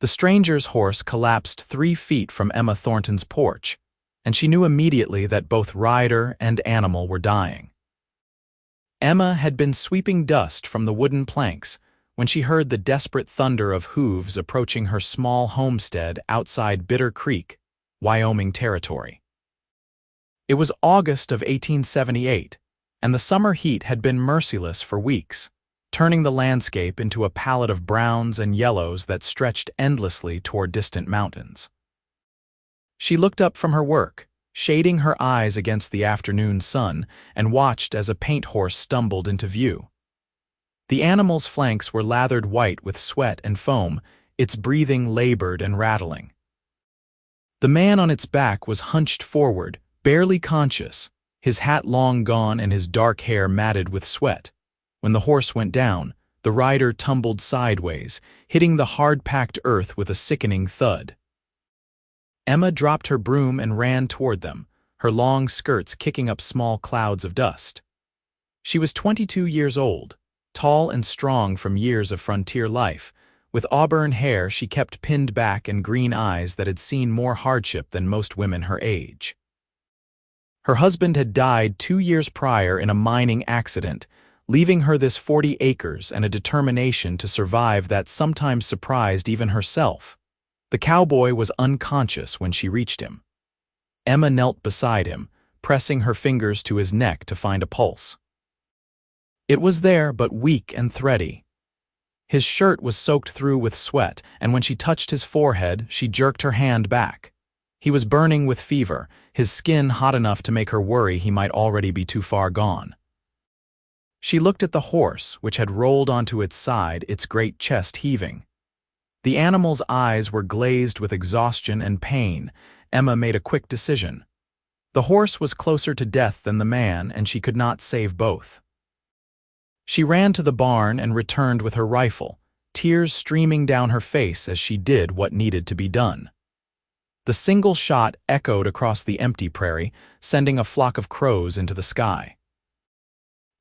The stranger's horse collapsed 3 feet from Emma Thornton's porch, and she knew immediately that both rider and animal were dying. Emma had been sweeping dust from the wooden planks when she heard the desperate thunder of hooves approaching her small homestead outside Bitter Creek, Wyoming territory. It was August of 1878, and the summer heat had been merciless for weeks, turning the landscape into a palette of browns and yellows that stretched endlessly toward distant mountains. She looked up from her work, shading her eyes against the afternoon sun, and watched as a paint horse stumbled into view. The animal's flanks were lathered white with sweat and foam, its breathing labored and rattling. The man on its back was hunched forward, barely conscious, his hat long gone and his dark hair matted with sweat. When the horse went down, the rider tumbled sideways, hitting the hard-packed earth with a sickening thud. Emma dropped her broom and ran toward them, her long skirts kicking up small clouds of dust. She was 22 years old, tall and strong from years of frontier life. With auburn hair she kept pinned back and green eyes that had seen more hardship than most women her age. Her husband had died 2 years prior in a mining accident, leaving her this 40 acres and a determination to survive that sometimes surprised even herself. The cowboy was unconscious when she reached him. Emma knelt beside him, pressing her fingers to his neck to find a pulse. It was there, but weak and thready. His shirt was soaked through with sweat, and when she touched his forehead, she jerked her hand back. He was burning with fever, his skin hot enough to make her worry he might already be too far gone. She looked at the horse, which had rolled onto its side, its great chest heaving. The animal's eyes were glazed with exhaustion and pain. Emma made a quick decision. The horse was closer to death than the man, and she could not save both. She ran to the barn and returned with her rifle, tears streaming down her face as she did what needed to be done. The single shot echoed across the empty prairie, sending a flock of crows into the sky.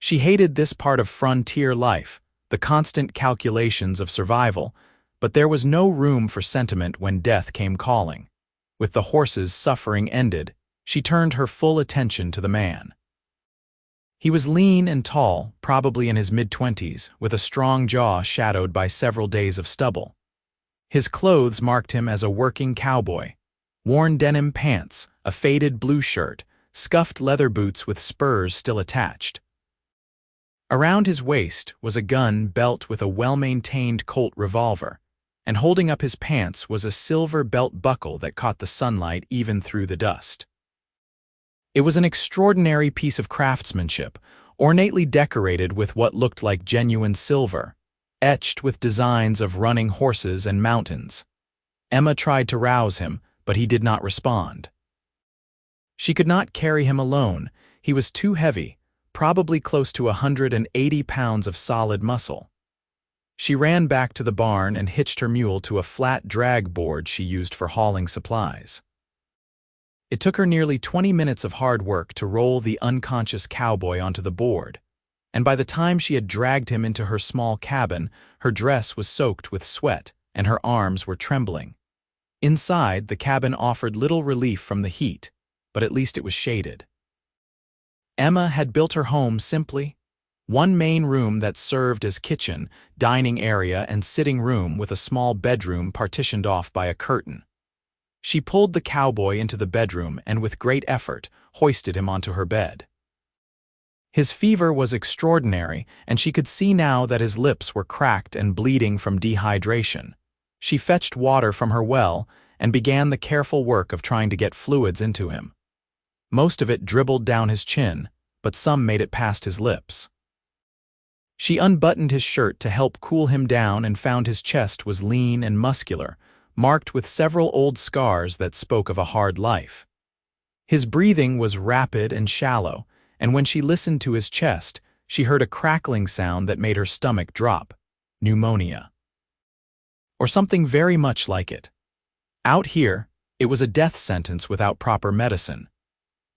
She hated this part of frontier life, the constant calculations of survival, but there was no room for sentiment when death came calling. With the horse's suffering ended, she turned her full attention to the man. He was lean and tall, probably in his mid-20s, with a strong jaw shadowed by several days of stubble. His clothes marked him as a working cowboy: worn denim pants, a faded blue shirt, scuffed leather boots with spurs still attached. Around his waist was a gun belt with a well-maintained Colt revolver, and holding up his pants was a silver belt buckle that caught the sunlight even through the dust. It was an extraordinary piece of craftsmanship, ornately decorated with what looked like genuine silver, etched with designs of running horses and mountains. Emma tried to rouse him, but he did not respond. She could not carry him alone. He was too heavy, probably close to 180 pounds of solid muscle. She ran back to the barn and hitched her mule to a flat drag board she used for hauling supplies. It took her nearly 20 minutes of hard work to roll the unconscious cowboy onto the board, and by the time she had dragged him into her small cabin, her dress was soaked with sweat and her arms were trembling. Inside, the cabin offered little relief from the heat, but at least it was shaded. Emma had built her home simply: one main room that served as kitchen, dining area, and sitting room with a small bedroom partitioned off by a curtain. She pulled the cowboy into the bedroom and with great effort hoisted him onto her bed. His fever was extraordinary, and she could see now that his lips were cracked and bleeding from dehydration. She fetched water from her well and began the careful work of trying to get fluids into him. Most of it dribbled down his chin, but some made it past his lips. She unbuttoned his shirt to help cool him down and found his chest was lean and muscular, marked with several old scars that spoke of a hard life. His breathing was rapid and shallow, and when she listened to his chest, she heard a crackling sound that made her stomach drop: pneumonia. Or something very much like it. Out here, it was a death sentence without proper medicine.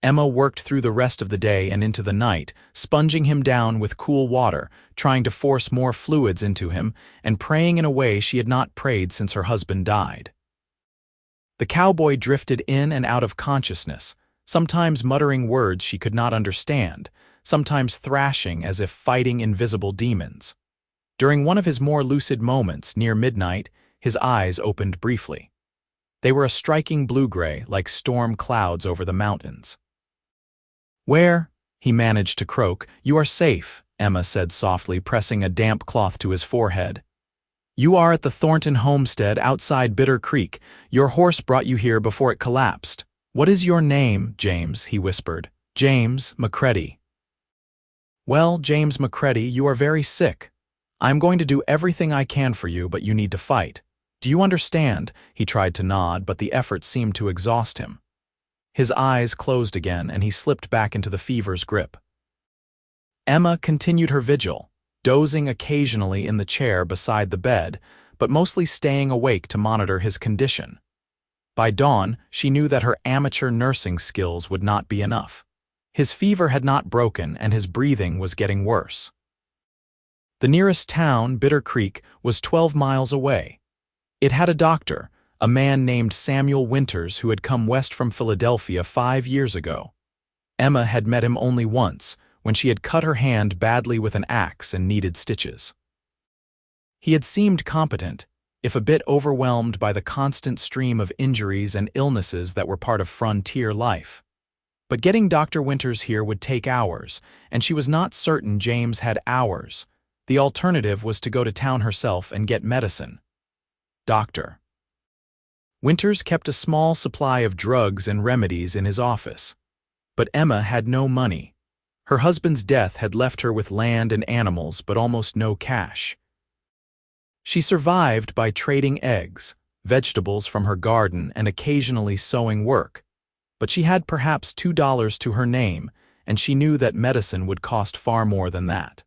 Emma worked through the rest of the day and into the night, sponging him down with cool water, trying to force more fluids into him, and praying in a way she had not prayed since her husband died. The cowboy drifted in and out of consciousness, sometimes muttering words she could not understand, sometimes thrashing as if fighting invisible demons. During one of his more lucid moments, near midnight, his eyes opened briefly. They were a striking blue-gray, like storm clouds over the mountains. "Where?" he managed to croak. "You are safe," Emma said softly, pressing a damp cloth to his forehead. "You are at the Thornton homestead outside Bitter Creek. Your horse brought you here before it collapsed. What is your name, James?" he whispered. "James McCready." "Well, James McCready, you are very sick. I'm going to do everything I can for you, but you need to fight. Do you understand?" He tried to nod, but the effort seemed to exhaust him. His eyes closed again, and he slipped back into the fever's grip. Emma continued her vigil, dozing occasionally in the chair beside the bed, but mostly staying awake to monitor his condition. By dawn, she knew that her amateur nursing skills would not be enough. His fever had not broken, and his breathing was getting worse. The nearest town, Bitter Creek, was 12 miles away. It had a doctor, a man named Samuel Winters, who had come west from Philadelphia 5 years ago. Emma had met him only once, when she had cut her hand badly with an axe and needed stitches. He had seemed competent, if a bit overwhelmed by the constant stream of injuries and illnesses that were part of frontier life. But getting Dr. Winters here would take hours, and she was not certain James had hours. The alternative was to go to town herself and get medicine. Doctor. Winters kept a small supply of drugs and remedies in his office. But Emma had no money. Her husband's death had left her with land and animals, but almost no cash. She survived by trading eggs, vegetables from her garden, and occasionally sewing work. But she had perhaps $2 to her name, and she knew that medicine would cost far more than that.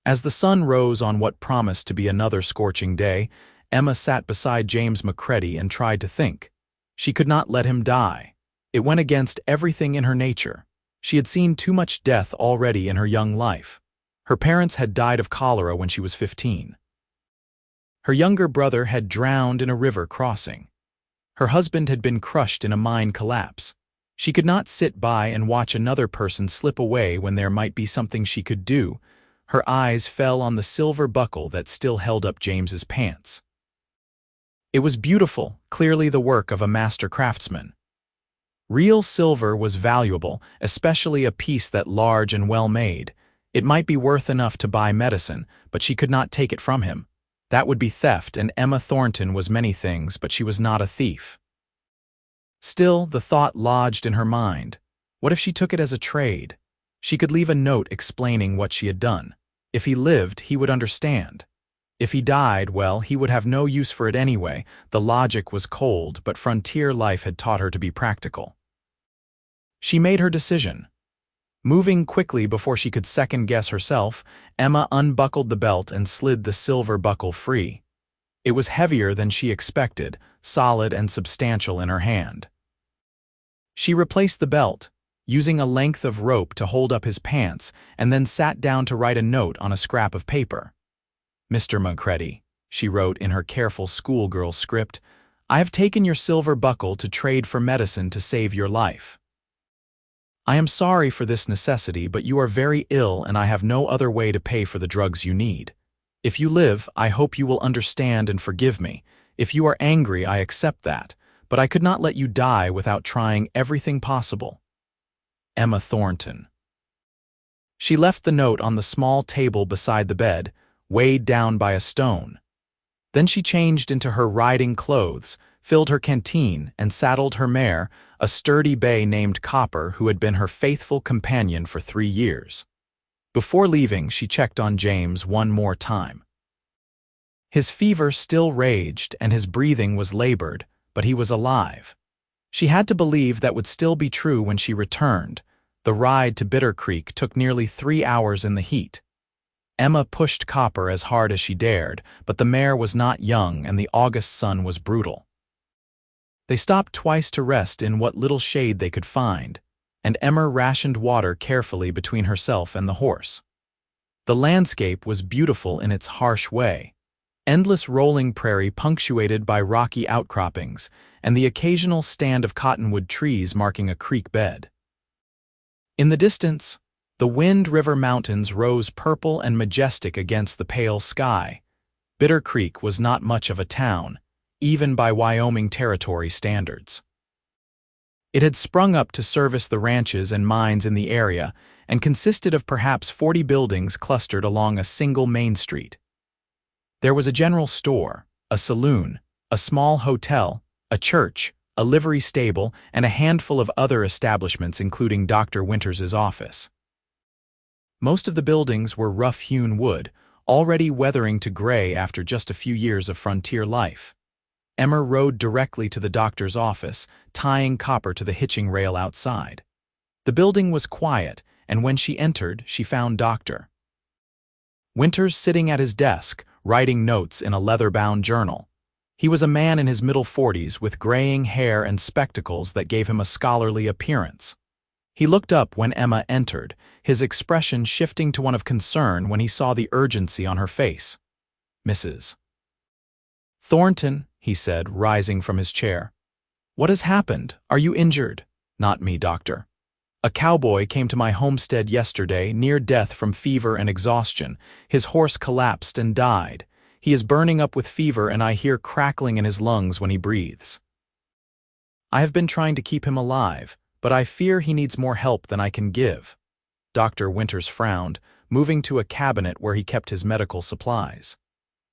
As the sun rose on what promised to be another scorching day, Emma sat beside James McCready and tried to think. She could not let him die. It went against everything in her nature. She had seen too much death already in her young life. Her parents had died of cholera when she was 15. Her younger brother had drowned in a river crossing. Her husband had been crushed in a mine collapse. She could not sit by and watch another person slip away when there might be something she could do. Her eyes fell on the silver buckle that still held up James's pants. It was beautiful, clearly the work of a master craftsman. Real silver was valuable, especially a piece that large and well-made. It might be worth enough to buy medicine, but she could not take it from him. That would be theft, and Emma Thornton was many things, but she was not a thief. Still, the thought lodged in her mind. What if she took it as a trade? She could leave a note explaining what she had done. If he lived, he would understand. If he died, well, he would have no use for it anyway. The logic was cold, but frontier life had taught her to be practical. She made her decision. Moving quickly before she could second-guess herself, Emma unbuckled the belt and slid the silver buckle free. It was heavier than she expected, solid and substantial in her hand. She replaced the belt, using a length of rope to hold up his pants, and then sat down to write a note on a scrap of paper. "Mr. McCready," she wrote in her careful schoolgirl script, "I have taken your silver buckle to trade for medicine to save your life. I am sorry for this necessity, but you are very ill and I have no other way to pay for the drugs you need. If you live, I hope you will understand and forgive me. If you are angry, I accept that, but I could not let you die without trying everything possible. Emma Thornton." She left the note on the small table beside the bed, weighed down by a stone. Then she changed into her riding clothes, filled her canteen, and saddled her mare, a sturdy bay named Copper who had been her faithful companion for 3 years. Before leaving, she checked on James one more time. His fever still raged and his breathing was labored, but he was alive. She had to believe that would still be true when she returned. The ride to Bitter Creek took nearly 3 hours in the heat. Emma pushed Copper as hard as she dared, but the mare was not young and the August sun was brutal. They stopped twice to rest in what little shade they could find, and Emma rationed water carefully between herself and the horse. The landscape was beautiful in its harsh way. Endless rolling prairie punctuated by rocky outcroppings, and the occasional stand of cottonwood trees marking a creek bed. In the distance, the Wind River Mountains rose purple and majestic against the pale sky. Bitter Creek was not much of a town, even by Wyoming Territory standards. It had sprung up to service the ranches and mines in the area and consisted of perhaps 40 buildings clustered along a single main street. There was a general store, a saloon, a small hotel, a church, a livery stable, and a handful of other establishments including Dr. Winters's office. Most of the buildings were rough-hewn wood, already weathering to gray after just a few years of frontier life. Emma rode directly to the doctor's office, tying Copper to the hitching rail outside. The building was quiet, and when she entered, she found Dr. Winters sitting at his desk, writing notes in a leather-bound journal. He was a man in his middle 40s with graying hair and spectacles that gave him a scholarly appearance. He looked up when Emma entered, his expression shifting to one of concern when he saw the urgency on her face. "Mrs. Thornton," he said, rising from his chair. "What has happened? Are you injured?" "Not me, doctor. A cowboy came to my homestead yesterday, near death from fever and exhaustion. His horse collapsed and died. He is burning up with fever and I hear crackling in his lungs when he breathes. I have been trying to keep him alive, but I fear he needs more help than I can give." Dr. Winters frowned, moving to a cabinet where he kept his medical supplies.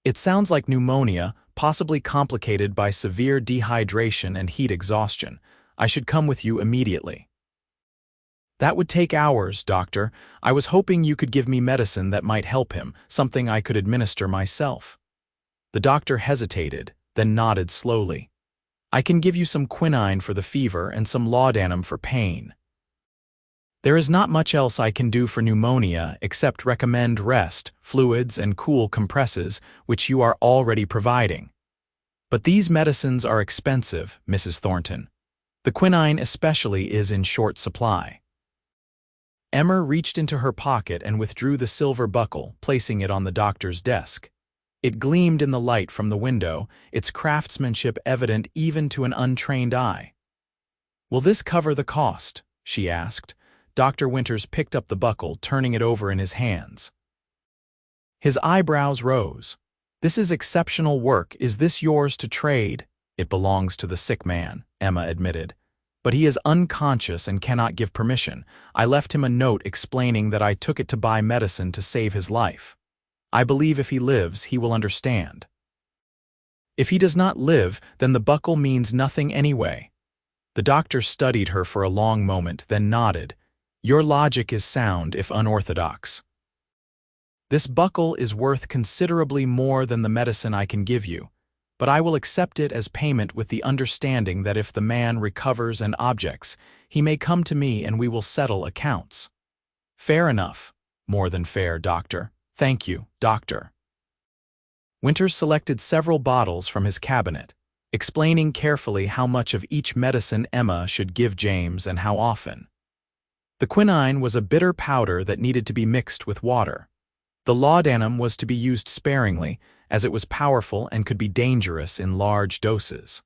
"It sounds like pneumonia, possibly complicated by severe dehydration and heat exhaustion. I should come with you immediately." "That would take hours, doctor. I was hoping you could give me medicine that might help him, something I could administer myself." The doctor hesitated, then nodded slowly. "I can give you some quinine for the fever and some laudanum for pain. There is not much else I can do for pneumonia except recommend rest, fluids, and cool compresses, which you are already providing. But these medicines are expensive, Mrs. Thornton. The quinine especially is in short supply." Emma reached into her pocket and withdrew the silver buckle, placing it on the doctor's desk. It gleamed in the light from the window, its craftsmanship evident even to an untrained eye. "Will this cover the cost?" she asked. Dr. Winters picked up the buckle, turning it over in his hands. His eyebrows rose. "This is exceptional work. Is this yours to trade?" "It belongs to the sick man," Emma admitted. "But he is unconscious and cannot give permission. I left him a note explaining that I took it to buy medicine to save his life. I believe if he lives, he will understand." "If he does not live, then the buckle means nothing anyway." The doctor studied her for a long moment, then nodded. "Your logic is sound, if unorthodox. This buckle is worth considerably more than the medicine I can give you, but I will accept it as payment with the understanding that if the man recovers and objects, he may come to me and we will settle accounts." "Fair enough." "More than fair, doctor." "Thank you, doctor." Winters selected several bottles from his cabinet, explaining carefully how much of each medicine Emma should give James and how often. The quinine was a bitter powder that needed to be mixed with water. The laudanum was to be used sparingly, as it was powerful and could be dangerous in large doses.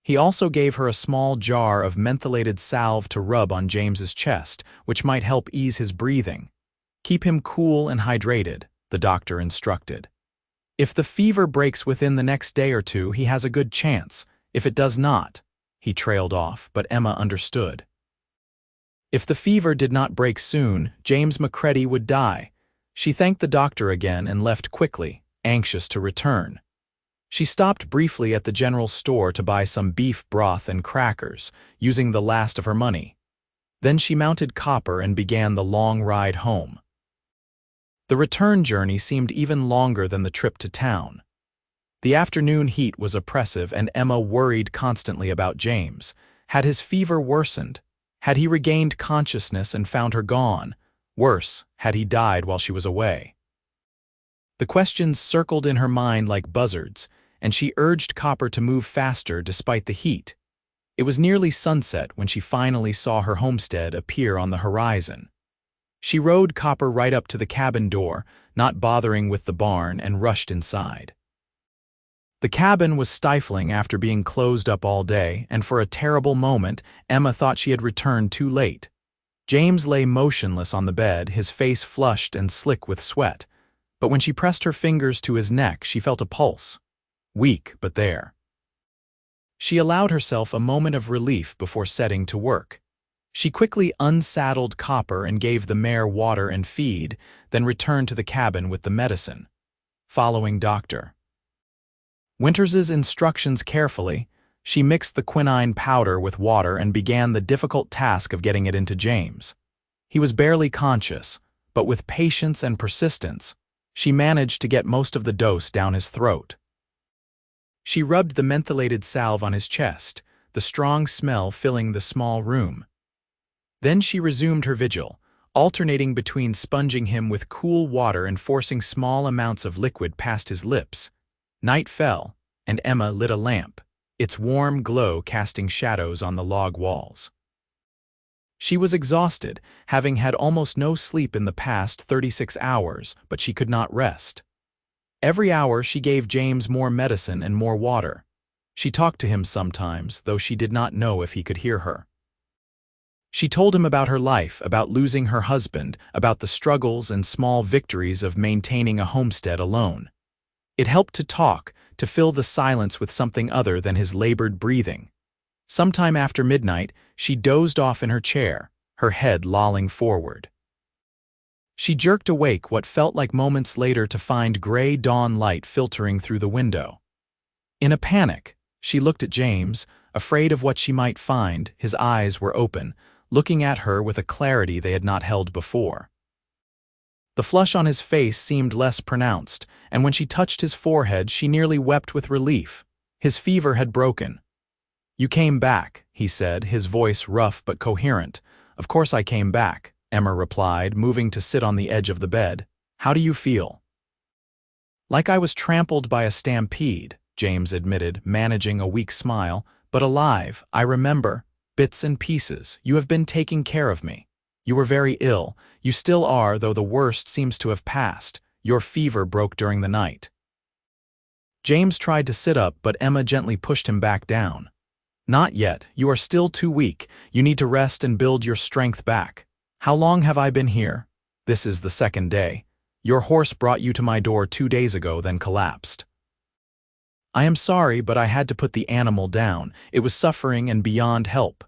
He also gave her a small jar of mentholated salve to rub on James's chest, which might help ease his breathing. "Keep him cool and hydrated," the doctor instructed. "If the fever breaks within the next day or two, he has a good chance. If it does not," he trailed off, but Emma understood. If the fever did not break soon, James McCready would die. She thanked the doctor again and left quickly, anxious to return. She stopped briefly at the general store to buy some beef broth and crackers, using the last of her money. Then she mounted Copper and began the long ride home. The return journey seemed even longer than the trip to town. The afternoon heat was oppressive and Emma worried constantly about James. Had his fever worsened? Had he regained consciousness and found her gone? Worse, had he died while she was away? The questions circled in her mind like buzzards, and she urged Copper to move faster despite the heat. It was nearly sunset when she finally saw her homestead appear on the horizon. She rode Copper right up to the cabin door, not bothering with the barn, and rushed inside. The cabin was stifling after being closed up all day, and for a terrible moment, Emma thought she had returned too late. James lay motionless on the bed, his face flushed and slick with sweat, but when she pressed her fingers to his neck, she felt a pulse. Weak, but there. She allowed herself a moment of relief before setting to work. She quickly unsaddled Copper and gave the mare water and feed, then returned to the cabin with the medicine. Following Dr. Winters's instructions carefully, she mixed the quinine powder with water and began the difficult task of getting it into James. He was barely conscious, but with patience and persistence, she managed to get most of the dose down his throat. She rubbed the mentholated salve on his chest, the strong smell filling the small room. Then she resumed her vigil, alternating between sponging him with cool water and forcing small amounts of liquid past his lips. Night fell, and Emma lit a lamp, its warm glow casting shadows on the log walls. She was exhausted, having had almost no sleep in the past 36 hours, but she could not rest. Every hour she gave James more medicine and more water. She talked to him sometimes, though she did not know if he could hear her. She told him about her life, about losing her husband, about the struggles and small victories of maintaining a homestead alone. It helped to talk, to fill the silence with something other than his labored breathing. Sometime after midnight, she dozed off in her chair, her head lolling forward. She jerked awake what felt like moments later to find gray dawn light filtering through the window. In a panic, she looked at James, afraid of what she might find. His eyes were open, looking at her with a clarity they had not held before. The flush on his face seemed less pronounced, and when she touched his forehead, she nearly wept with relief. His fever had broken. "You came back," he said, his voice rough but coherent. "Of course I came back," Emma replied, moving to sit on the edge of the bed. "How do you feel?" "Like I was trampled by a stampede," James admitted, managing a weak smile. "But alive, I remember. Bits and pieces. You have been taking care of me. You were very ill. You still are, though the worst seems to have passed. Your fever broke during the night." James tried to sit up, but Emma gently pushed him back down. "Not yet. You are still too weak. You need to rest and build your strength back. How long have I been here?" "This is the second day. Your horse brought you to my door 2 days ago, then collapsed." "I am sorry, but I had to put the animal down. It was suffering and beyond help."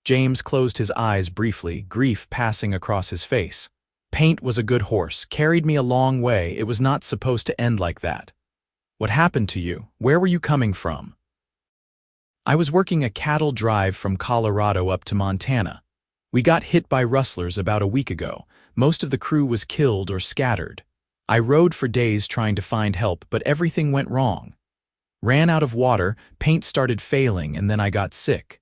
James closed his eyes briefly, grief passing across his face. "Paint was a good horse, carried me a long way. It was not supposed to end like that." "What happened to you? Where were you coming from?" "I was working a cattle drive from Colorado up to Montana. We got hit by rustlers about a week ago. Most of the crew was killed or scattered. I rode for days trying to find help, but everything went wrong. Ran out of water, paint started failing, and then I got sick.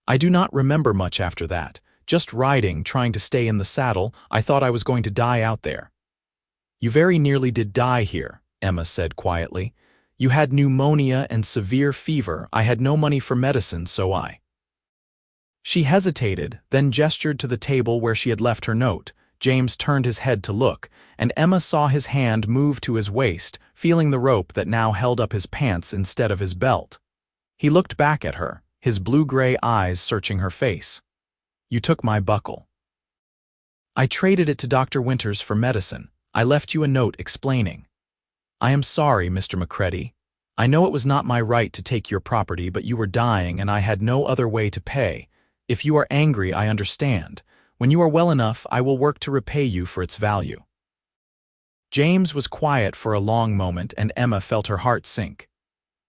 I do not remember much after that. Just riding, trying to stay in the saddle. I thought I was going to die out there." "You very nearly did die here," Emma said quietly. "You had pneumonia and severe fever. I had no money for medicine, so I—" She hesitated, then gestured to the table where she had left her note. James turned his head to look, and Emma saw his hand move to his waist, feeling the rope that now held up his pants instead of his belt. He looked back at her, his blue-gray eyes searching her face. "You took my buckle." "I traded it to Dr. Winters for medicine. I left you a note explaining." "I am sorry, Mr. McCready. I know it was not my right to take your property, but you were dying and I had no other way to pay. If you are angry, I understand. When you are well enough, I will work to repay you for its value." James was quiet for a long moment, and Emma felt her heart sink.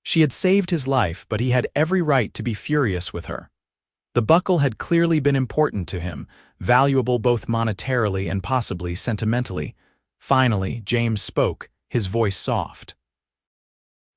She had saved his life, but he had every right to be furious with her. The buckle had clearly been important to him, valuable both monetarily and possibly sentimentally. Finally, James spoke, his voice soft.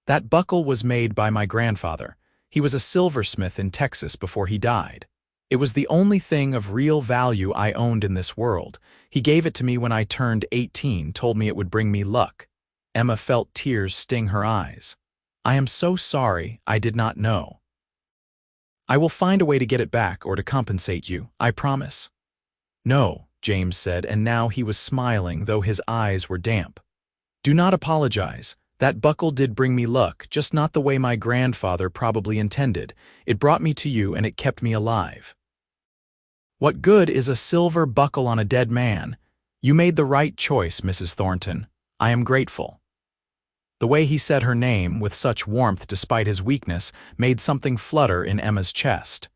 "That buckle was made by my grandfather. He was a silversmith in Texas before he died. It was the only thing of real value I owned in this world. He gave it to me when I turned 18, told me it would bring me luck." Emma felt tears sting her eyes. "I am so sorry, I did not know." I will find a way to get it back or to compensate you, I promise. No, James said, and now he was smiling, though his eyes were damp. Do not apologize. That buckle did bring me luck, just not the way my grandfather probably intended. It brought me to you and it kept me alive. What good is a silver buckle on a dead man? You made the right choice, Mrs. Thornton. I am grateful. The way he said her name with such warmth despite his weakness made something flutter in Emma's chest.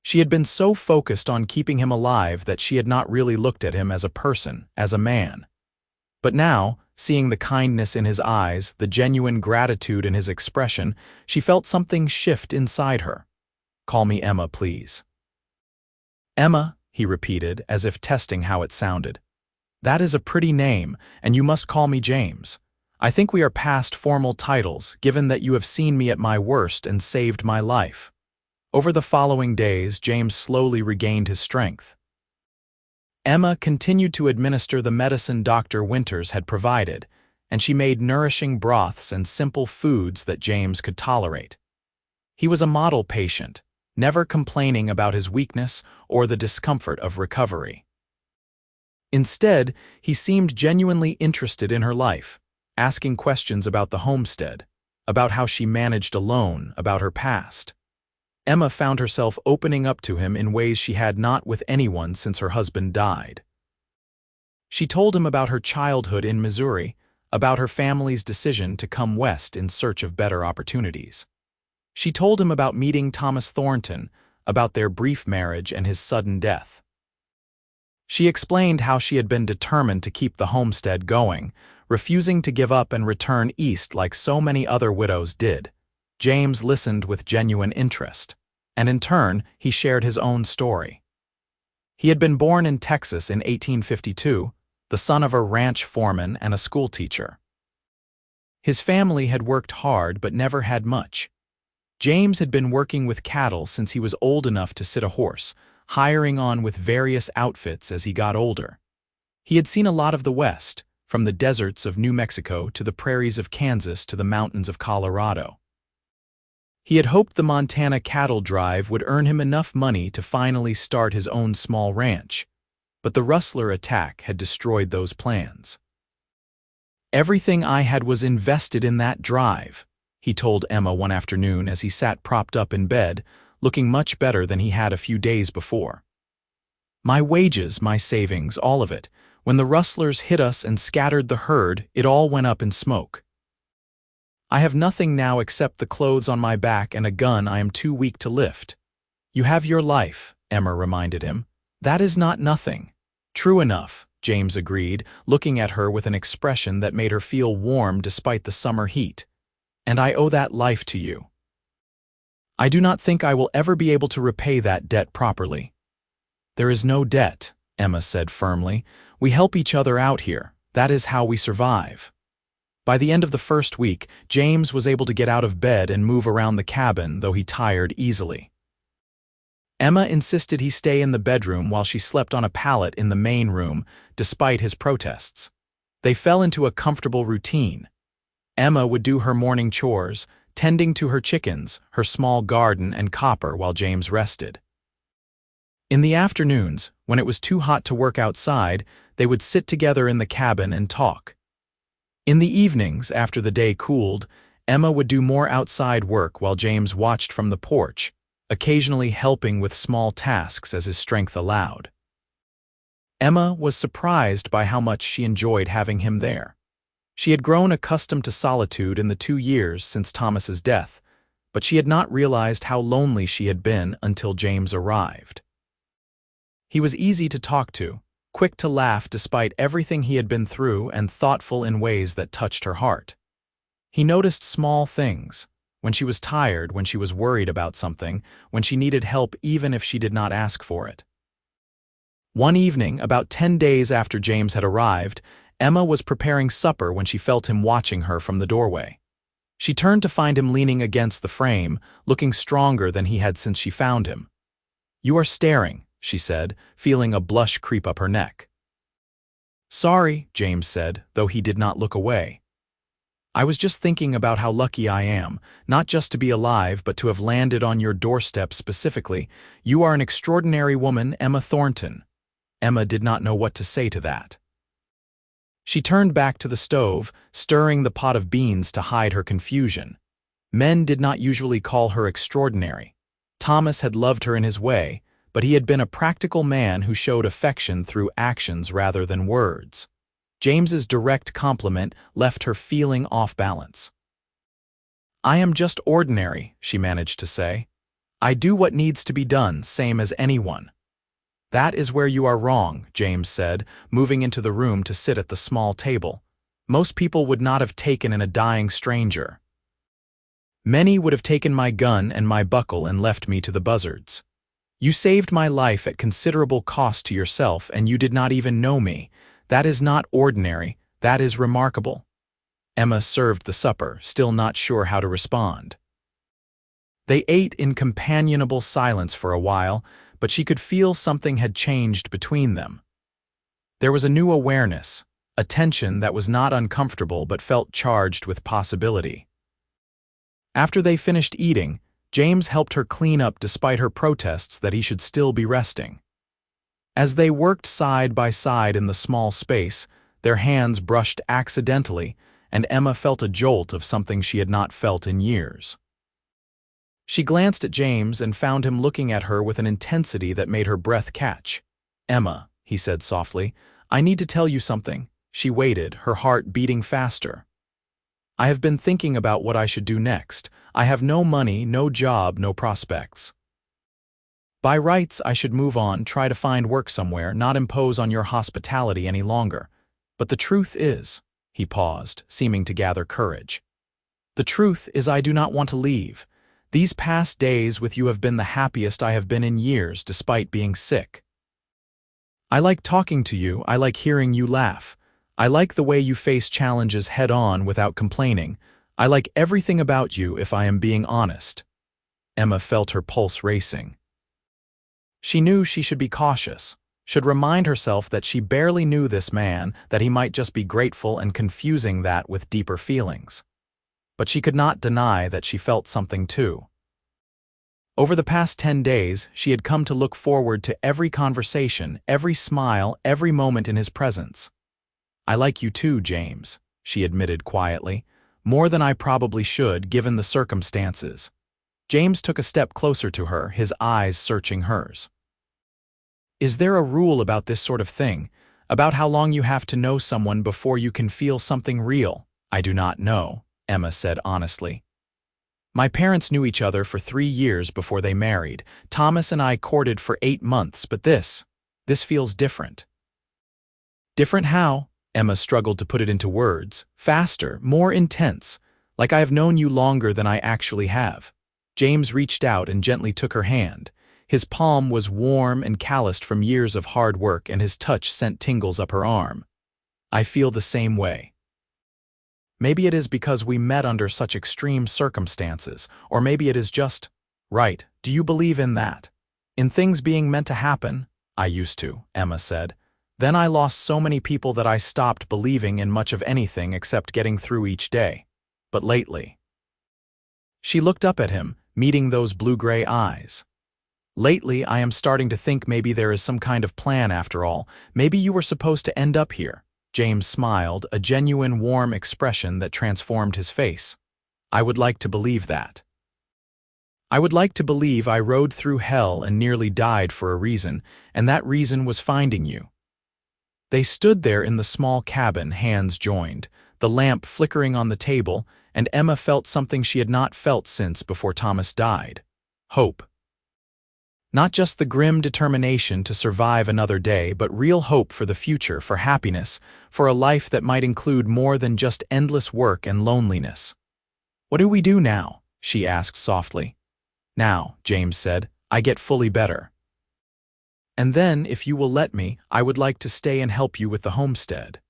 She had been so focused on keeping him alive that she had not really looked at him as a person, as a man. But now, seeing the kindness in his eyes, the genuine gratitude in his expression, she felt something shift inside her. Call me Emma, please. Emma, he repeated, as if testing how it sounded. That is a pretty name, and you must call me James. I think we are past formal titles, given that you have seen me at my worst and saved my life. Over the following days, James slowly regained his strength. Emma continued to administer the medicine Dr. Winters had provided, and she made nourishing broths and simple foods that James could tolerate. He was a model patient, never complaining about his weakness or the discomfort of recovery. Instead, he seemed genuinely interested in her life, asking questions about the homestead, about how she managed alone, about her past. Emma found herself opening up to him in ways she had not with anyone since her husband died. She told him about her childhood in Missouri, about her family's decision to come west in search of better opportunities. She told him about meeting Thomas Thornton, about their brief marriage and his sudden death. She explained how she had been determined to keep the homestead going, refusing to give up and return east like so many other widows did. James listened with genuine interest, and in turn, he shared his own story. He had been born in Texas in 1852, the son of a ranch foreman and a schoolteacher. His family had worked hard but never had much. James had been working with cattle since he was old enough to sit a horse, hiring on with various outfits as he got older. He had seen a lot of the West, from the deserts of New Mexico to the prairies of Kansas to the mountains of Colorado. He had hoped the Montana cattle drive would earn him enough money to finally start his own small ranch, but the rustler attack had destroyed those plans. Everything I had was invested in that drive, he told Emma one afternoon as he sat propped up in bed, looking much better than he had a few days before. My wages, my savings, all of it. When the rustlers hit us and scattered the herd, it all went up in smoke. I have nothing now except the clothes on my back and a gun I am too weak to lift. You have your life, Emma reminded him. That is not nothing. True enough, James agreed, looking at her with an expression that made her feel warm despite the summer heat. And I owe that life to you. I do not think I will ever be able to repay that debt properly. There is no debt, Emma said firmly. We help each other out here. That is how we survive. By the end of the first week, James was able to get out of bed and move around the cabin, though he tired easily. Emma insisted he stay in the bedroom while she slept on a pallet in the main room, despite his protests. They fell into a comfortable routine. Emma would do her morning chores, tending to her chickens, her small garden and copper while James rested. In the afternoons, when it was too hot to work outside, they would sit together in the cabin and talk. In the evenings, after the day cooled, Emma would do more outside work while James watched from the porch, occasionally helping with small tasks as his strength allowed. Emma was surprised by how much she enjoyed having him there. She had grown accustomed to solitude in the 2 years since Thomas's death, but she had not realized how lonely she had been until James arrived. He was easy to talk to, quick to laugh despite everything he had been through and thoughtful in ways that touched her heart. He noticed small things, when she was tired, when she was worried about something, when she needed help even if she did not ask for it. One evening, about 10 days after James had arrived, Emma was preparing supper when she felt him watching her from the doorway. She turned to find him leaning against the frame, looking stronger than he had since she found him. "You are staring," she said, feeling a blush creep up her neck. "Sorry," James said, though he did not look away. I was just thinking about how lucky I am, not just to be alive but to have landed on your doorstep specifically. You are an extraordinary woman, Emma Thornton." Emma did not know what to say to that. She turned back to the stove, stirring the pot of beans to hide her confusion. Men did not usually call her extraordinary. Thomas had loved her in his way, but he had been a practical man who showed affection through actions rather than words. James's direct compliment left her feeling off balance. "I am just ordinary," she managed to say. "I do what needs to be done, same as anyone." "That is where you are wrong," James said, moving into the room to sit at the small table. "Most people would not have taken in a dying stranger. Many would have taken my gun and my buckle and left me to the buzzards. You saved my life at considerable cost to yourself, and you did not even know me. That is not ordinary, that is remarkable." Emma served the supper, still not sure how to respond. They ate in companionable silence for a while, but she could feel something had changed between them. There was a new awareness, a tension that was not uncomfortable but felt charged with possibility. After they finished eating, James helped her clean up despite her protests that he should still be resting. As they worked side by side in the small space, their hands brushed accidentally, and Emma felt a jolt of something she had not felt in years. She glanced at James and found him looking at her with an intensity that made her breath catch. "Emma," he said softly, "I need to tell you something." She waited, her heart beating faster. "I have been thinking about what I should do next. I have no money, no job, no prospects. By rights, I should move on, try to find work somewhere, not impose on your hospitality any longer. But the truth is," he paused, seeming to gather courage. "The truth is I do not want to leave. These past days with you have been the happiest I have been in years, despite being sick. I like talking to you, I like hearing you laugh. I like the way you face challenges head-on without complaining. I like everything about you, if I am being honest." Emma felt her pulse racing. She knew she should be cautious, should remind herself that she barely knew this man, that he might just be grateful and confusing that with deeper feelings. But she could not deny that she felt something too. Over the past 10 days, she had come to look forward to every conversation, every smile, every moment in his presence. "I like you too, James," she admitted quietly, "more than I probably should, given the circumstances." James took a step closer to her, his eyes searching hers. "Is there a rule about this sort of thing, about how long you have to know someone before you can feel something real?" "I do not know," Emma said honestly. "My parents knew each other for 3 years before they married. Thomas and I courted for 8 months, but this feels different." "Different how?" Emma struggled to put it into words. "Faster, more intense, like I have known you longer than I actually have." James reached out and gently took her hand. His palm was warm and calloused from years of hard work, and his touch sent tingles up her arm. "I feel the same way. Maybe it is because we met under such extreme circumstances, or maybe it is just right. Do you believe in that? In things being meant to happen?" "I used to," Emma said. "Then I lost so many people that I stopped believing in much of anything except getting through each day. But lately—" She looked up at him, meeting those blue-gray eyes. "Lately, I am starting to think maybe there is some kind of plan after all. Maybe you were supposed to end up here." James smiled, a genuine warm expression that transformed his face. "I would like to believe that. I would like to believe I rode through hell and nearly died for a reason, and that reason was finding you." They stood there in the small cabin, hands joined, the lamp flickering on the table, and Emma felt something she had not felt since before Thomas died. Hope. Not just the grim determination to survive another day, but real hope for the future, for happiness, for a life that might include more than just endless work and loneliness. "What do we do now?" she asked softly. "Now," James said, "I get fully better. And then, if you will let me, I would like to stay and help you with the homestead.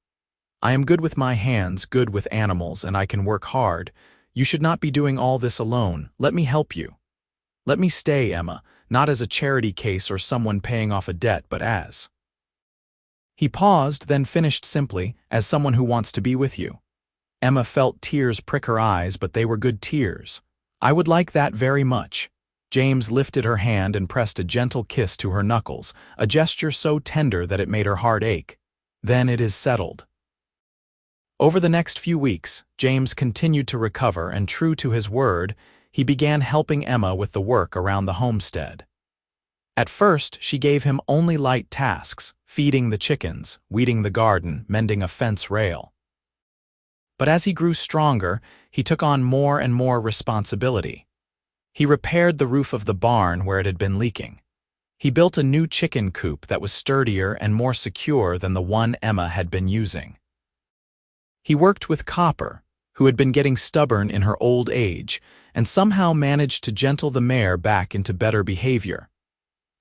I am good with my hands, good with animals, and I can work hard. You should not be doing all this alone. Let me help you. Let me stay, Emma, not as a charity case or someone paying off a debt, but as—" He paused, then finished simply, "as someone who wants to be with you." Emma felt tears prick her eyes, but they were good tears. I would like that very much. James lifted her hand and pressed a gentle kiss to her knuckles, a gesture so tender that it made her heart ache. Then it is settled. Over the next few weeks, James continued to recover, and true to his word, he began helping Emma with the work around the homestead. At first, she gave him only light tasks, feeding the chickens, weeding the garden, mending a fence rail. But as he grew stronger, he took on more and more responsibility. He repaired the roof of the barn where it had been leaking. He built a new chicken coop that was sturdier and more secure than the one Emma had been using. He worked with Copper, who had been getting stubborn in her old age, and somehow managed to gentle the mare back into better behavior.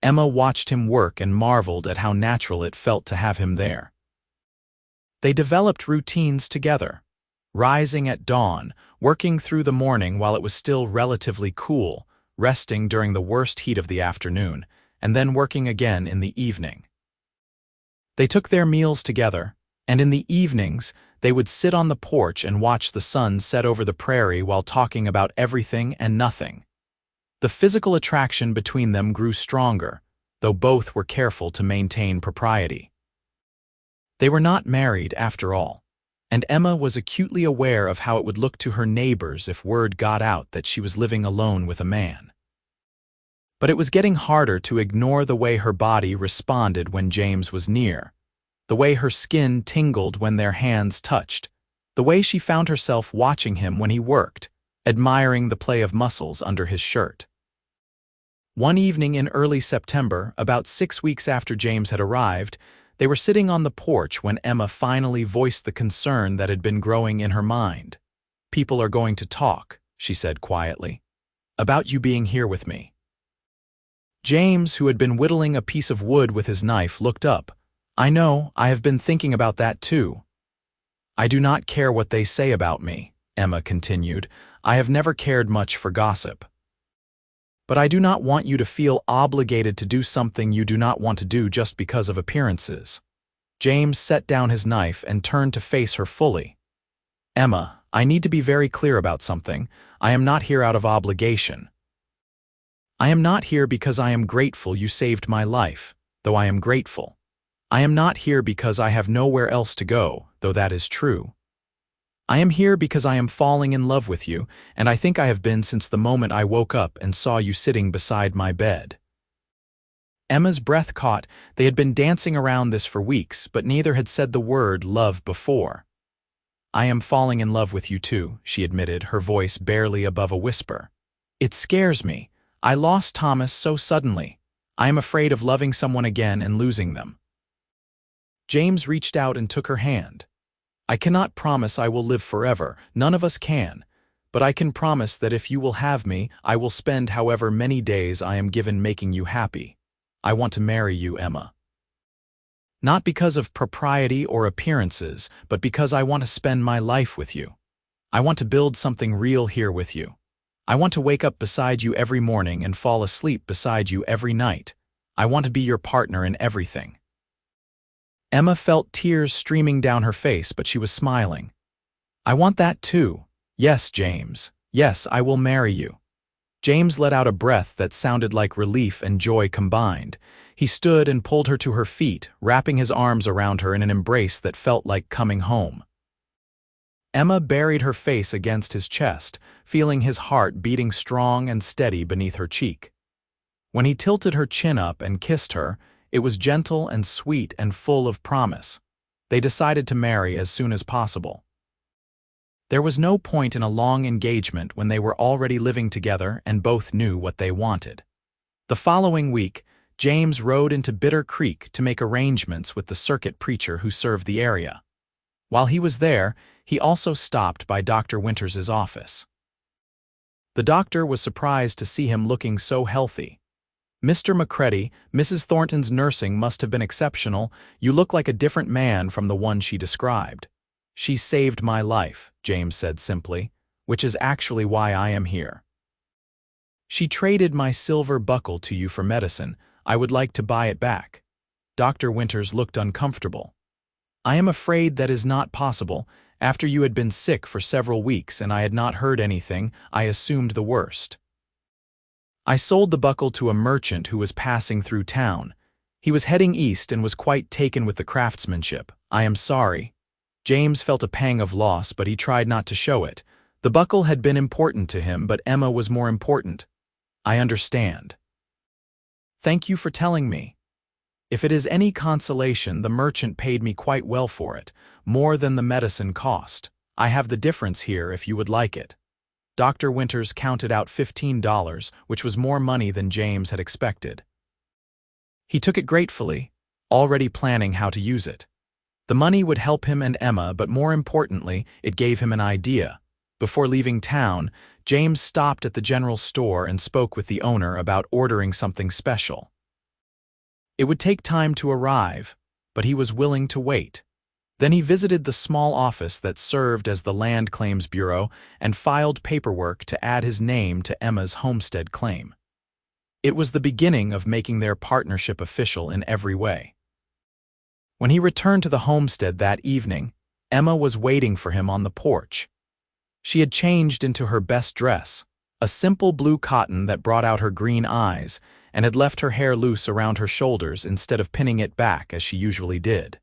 Emma watched him work and marveled at how natural it felt to have him there. They developed routines together, rising at dawn, working through the morning while it was still relatively cool, resting during the worst heat of the afternoon, and then working again in the evening. They took their meals together, and in the evenings, they would sit on the porch and watch the sun set over the prairie while talking about everything and nothing. The physical attraction between them grew stronger, though both were careful to maintain propriety. They were not married, after all, and Emma was acutely aware of how it would look to her neighbors if word got out that she was living alone with a man. But it was getting harder to ignore the way her body responded when James was near, the way her skin tingled when their hands touched, the way she found herself watching him when he worked, admiring the play of muscles under his shirt. One evening in early September, about 6 weeks after James had arrived, they were sitting on the porch when Emma finally voiced the concern that had been growing in her mind. "People are going to talk," she said quietly, "about you being here with me." James, who had been whittling a piece of wood with his knife, looked up. "I know, I have been thinking about that too." "I do not care what they say about me," Emma continued. "I have never cared much for gossip. But I do not want you to feel obligated to do something you do not want to do just because of appearances." James set down his knife and turned to face her fully. "Emma, I need to be very clear about something. I am not here out of obligation. I am not here because I am grateful you saved my life, though I am grateful. I am not here because I have nowhere else to go, though that is true. I am here because I am falling in love with you, and I think I have been since the moment I woke up and saw you sitting beside my bed." Emma's breath caught. They had been dancing around this for weeks, but neither had said the word love before. "I am falling in love with you too," she admitted, her voice barely above a whisper. "It scares me. I lost Thomas so suddenly. I am afraid of loving someone again and losing them." James reached out and took her hand. "I cannot promise I will live forever, none of us can, but I can promise that if you will have me, I will spend however many days I am given making you happy. I want to marry you, Emma. Not because of propriety or appearances, but because I want to spend my life with you. I want to build something real here with you. I want to wake up beside you every morning and fall asleep beside you every night. I want to be your partner in everything." Emma felt tears streaming down her face, but she was smiling. "I want that too. Yes, James. Yes, I will marry you." James let out a breath that sounded like relief and joy combined. He stood and pulled her to her feet, wrapping his arms around her in an embrace that felt like coming home. Emma buried her face against his chest, feeling his heart beating strong and steady beneath her cheek. When he tilted her chin up and kissed her, it was gentle and sweet and full of promise. They decided to marry as soon as possible. There was no point in a long engagement when they were already living together and both knew what they wanted. The following week, James rode into Bitter Creek to make arrangements with the circuit preacher who served the area. While he was there, he also stopped by Dr. Winters's office. The doctor was surprised to see him looking so healthy. "Mr. McCready, Mrs. Thornton's nursing must have been exceptional. You look like a different man from the one she described." "She saved my life," James said simply, "which is actually why I am here. She traded my silver buckle to you for medicine. I would like to buy it back." Dr. Winters looked uncomfortable. "I am afraid that is not possible, After you had been sick for several weeks and I had not heard anything, I assumed the worst. I sold the buckle to a merchant who was passing through town. He was heading east and was quite taken with the craftsmanship. I am sorry." James felt a pang of loss, but he tried not to show it. The buckle had been important to him, but Emma was more important. "I understand. Thank you for telling me. If it is any consolation, the merchant paid me quite well for it, more than the medicine cost. I have the difference here if you would like it." Dr. Winters counted out $15, which was more money than James had expected. He took it gratefully, already planning how to use it. The money would help him and Emma, but more importantly, it gave him an idea. Before leaving town, James stopped at the general store and spoke with the owner about ordering something special. It would take time to arrive, but he was willing to wait. Then he visited the small office that served as the Land Claims Bureau and filed paperwork to add his name to Emma's homestead claim. It was the beginning of making their partnership official in every way. When he returned to the homestead that evening, Emma was waiting for him on the porch. She had changed into her best dress, a simple blue cotton that brought out her green eyes, and had left her hair loose around her shoulders instead of pinning it back as she usually did.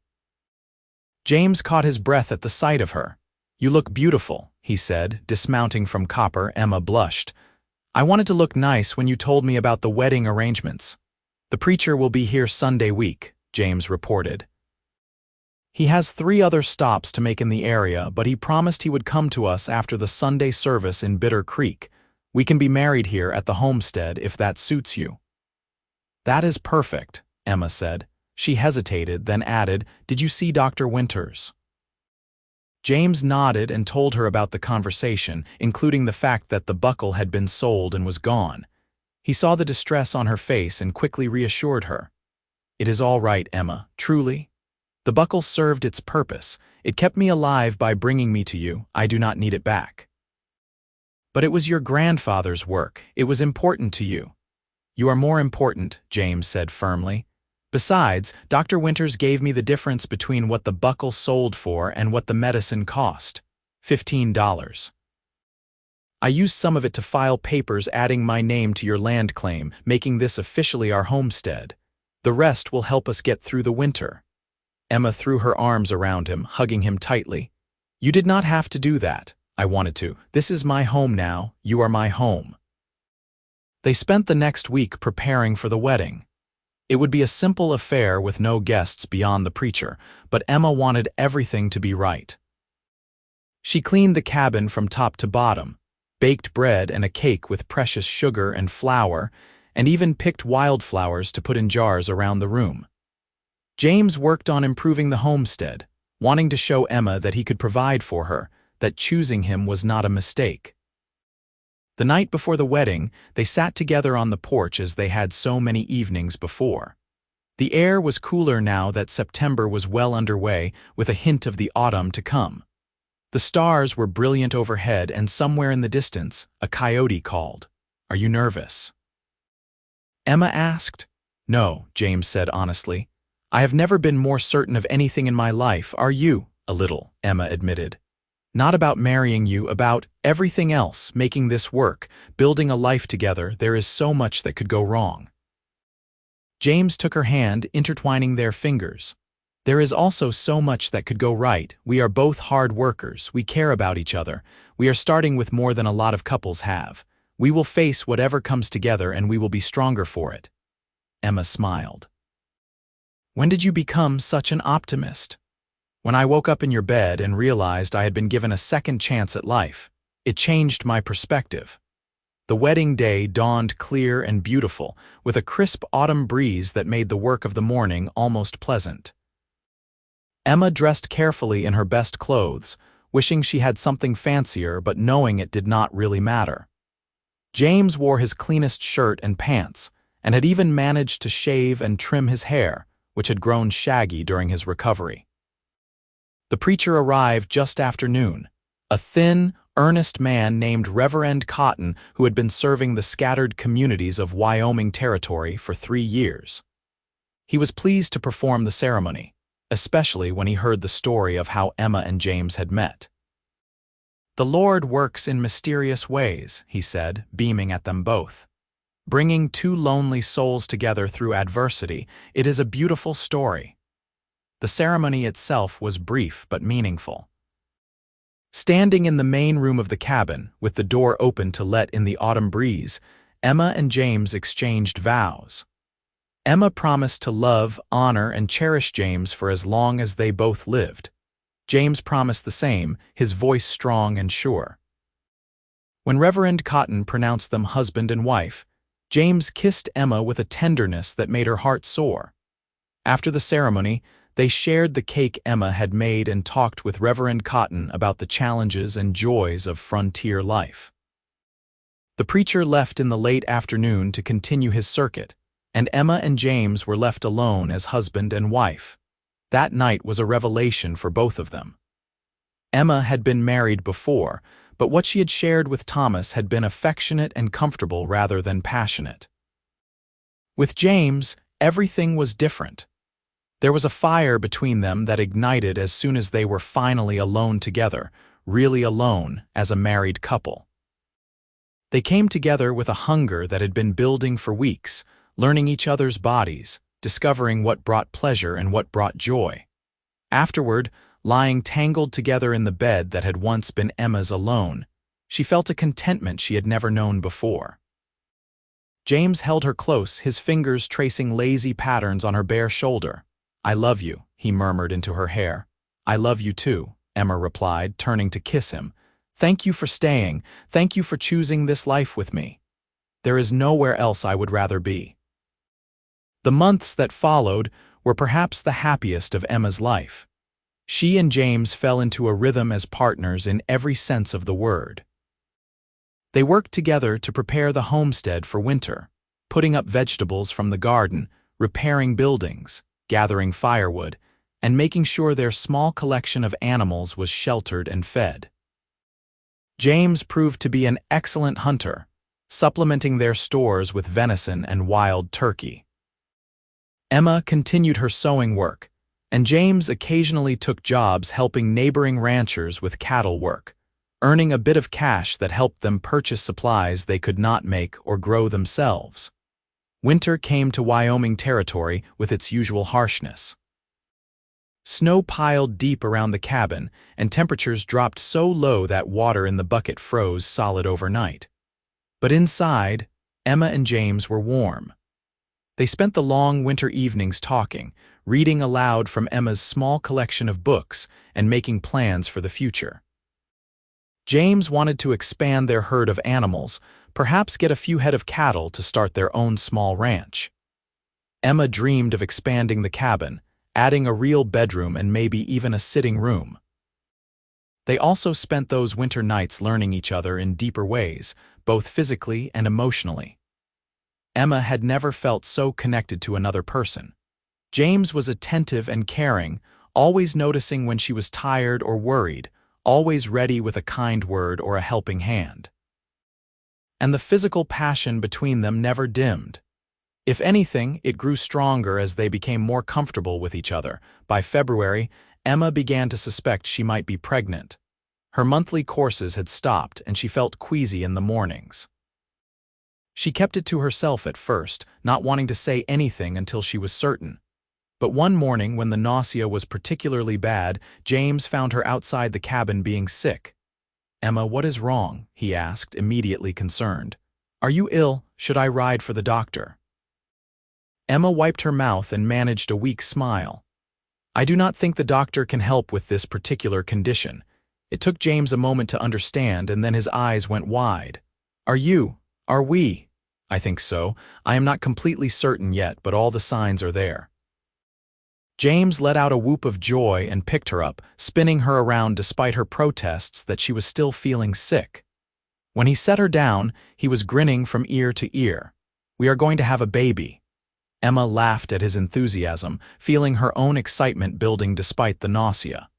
James caught his breath at the sight of her. "You look beautiful," he said, dismounting from Copper. Emma blushed. "I wanted to look nice when you told me about the wedding arrangements. The preacher will be here Sunday week," James reported. "He has 3 other stops to make in the area, but he promised he would come to us after the Sunday service in Bitter Creek. We can be married here at the homestead if that suits you." "That is perfect," Emma said. She hesitated, then added, "Did you see Dr. Winters?" James nodded and told her about the conversation, including the fact that the buckle had been sold and was gone. He saw the distress on her face and quickly reassured her. "It is all right, Emma, truly. The buckle served its purpose. It kept me alive by bringing me to you. I do not need it back." "But it was your grandfather's work. It was important to you." "You are more important," James said firmly. "Besides, Dr. Winters gave me the difference between what the buckle sold for and what the medicine cost. $15. I used some of it to file papers adding my name to your land claim, making this officially our homestead. The rest will help us get through the winter." Emma threw her arms around him, hugging him tightly. "You did not have to do that. I wanted to. This is my home now. You are my home." They spent the next week preparing for the wedding. It would be a simple affair with no guests beyond the preacher, but Emma wanted everything to be right. She cleaned the cabin from top to bottom, baked bread and a cake with precious sugar and flour, and even picked wildflowers to put in jars around the room. James worked on improving the homestead, wanting to show Emma that he could provide for her, that choosing him was not a mistake. The night before the wedding, they sat together on the porch as they had so many evenings before. The air was cooler now that September was well underway, with a hint of the autumn to come. The stars were brilliant overhead, and somewhere in the distance, a coyote called. "Are you nervous?" Emma asked. "No," James said honestly. "I have never been more certain of anything in my life. Are you?" "A little," Emma admitted. "Not about marrying you, about everything else, making this work, building a life together. There is so much that could go wrong." James took her hand, intertwining their fingers. "There is also so much that could go right. We are both hard workers. We care about each other. We are starting with more than a lot of couples have. We will face whatever comes together and we will be stronger for it." Emma smiled. "When did you become such an optimist?" "When I woke up in your bed and realized I had been given a second chance at life. It changed my perspective." The wedding day dawned clear and beautiful, with a crisp autumn breeze that made the work of the morning almost pleasant. Emma dressed carefully in her best clothes, wishing she had something fancier but knowing it did not really matter. James wore his cleanest shirt and pants, and had even managed to shave and trim his hair, which had grown shaggy during his recovery. The preacher arrived just after noon, a thin, earnest man named Reverend Cotton who had been serving the scattered communities of Wyoming Territory for 3 years. He was pleased to perform the ceremony. especially when he heard the story of how Emma and James had met. "The Lord works in mysterious ways," he said, beaming at them both. "Bringing two lonely souls together through adversity, it is a beautiful story." The ceremony itself was brief but meaningful. Standing in the main room of the cabin, with the door open to let in the autumn breeze, Emma and James exchanged vows. Emma promised to love, honor, and cherish James for as long as they both lived. James promised the same, his voice strong and sure. When Reverend Cotton pronounced them husband and wife, James kissed Emma with a tenderness that made her heart soar. After the ceremony, they shared the cake Emma had made and talked with Reverend Cotton about the challenges and joys of frontier life. The preacher left in the late afternoon to continue his circuit, and Emma and James were left alone as husband and wife. That night was a revelation for both of them. Emma had been married before, but what she had shared with Thomas had been affectionate and comfortable rather than passionate. With James, everything was different. There was a fire between them that ignited as soon as they were finally alone together, really alone as a married couple. They came together with a hunger that had been building for weeks, learning each other's bodies, discovering what brought pleasure and what brought joy. Afterward, lying tangled together in the bed that had once been Emma's alone, she felt a contentment she had never known before. James held her close, his fingers tracing lazy patterns on her bare shoulder. "I love you," he murmured into her hair. "I love you too," Emma replied, turning to kiss him. "Thank you for staying. Thank you for choosing this life with me. There is nowhere else I would rather be." The months that followed were perhaps the happiest of Emma's life. She and James fell into a rhythm as partners in every sense of the word. They worked together to prepare the homestead for winter, putting up vegetables from the garden, repairing buildings, gathering firewood, and making sure their small collection of animals was sheltered and fed. James proved to be an excellent hunter, supplementing their stores with venison and wild turkey. Emma continued her sewing work, and James occasionally took jobs helping neighboring ranchers with cattle work, earning a bit of cash that helped them purchase supplies they could not make or grow themselves. Winter came to Wyoming territory with its usual harshness. Snow piled deep around the cabin, and temperatures dropped so low that water in the bucket froze solid overnight. But inside, Emma and James were warm. They spent the long winter evenings talking, reading aloud from Emma's small collection of books and making plans for the future. James wanted to expand their herd of animals, perhaps get a few head of cattle to start their own small ranch. Emma dreamed of expanding the cabin, adding a real bedroom and maybe even a sitting room. They also spent those winter nights learning each other in deeper ways, both physically and emotionally. Emma had never felt so connected to another person. James was attentive and caring, always noticing when she was tired or worried, always ready with a kind word or a helping hand. And the physical passion between them never dimmed. If anything, it grew stronger as they became more comfortable with each other. By February, Emma began to suspect she might be pregnant. Her monthly courses had stopped and she felt queasy in the mornings. She kept it to herself at first, not wanting to say anything until she was certain. But one morning, when the nausea was particularly bad, James found her outside the cabin being sick. "Emma, what is wrong?" he asked, immediately concerned. "Are you ill? Should I ride for the doctor?" Emma wiped her mouth and managed a weak smile. "I do not think the doctor can help with this particular condition." It took James a moment to understand, and then his eyes went wide. Are we? "I think so. I am not completely certain yet, but all the signs are there." James let out a whoop of joy and picked her up, spinning her around despite her protests that she was still feeling sick. When he set her down, he was grinning from ear to ear. "We are going to have a baby." Emma laughed at his enthusiasm, feeling her own excitement building despite the nausea.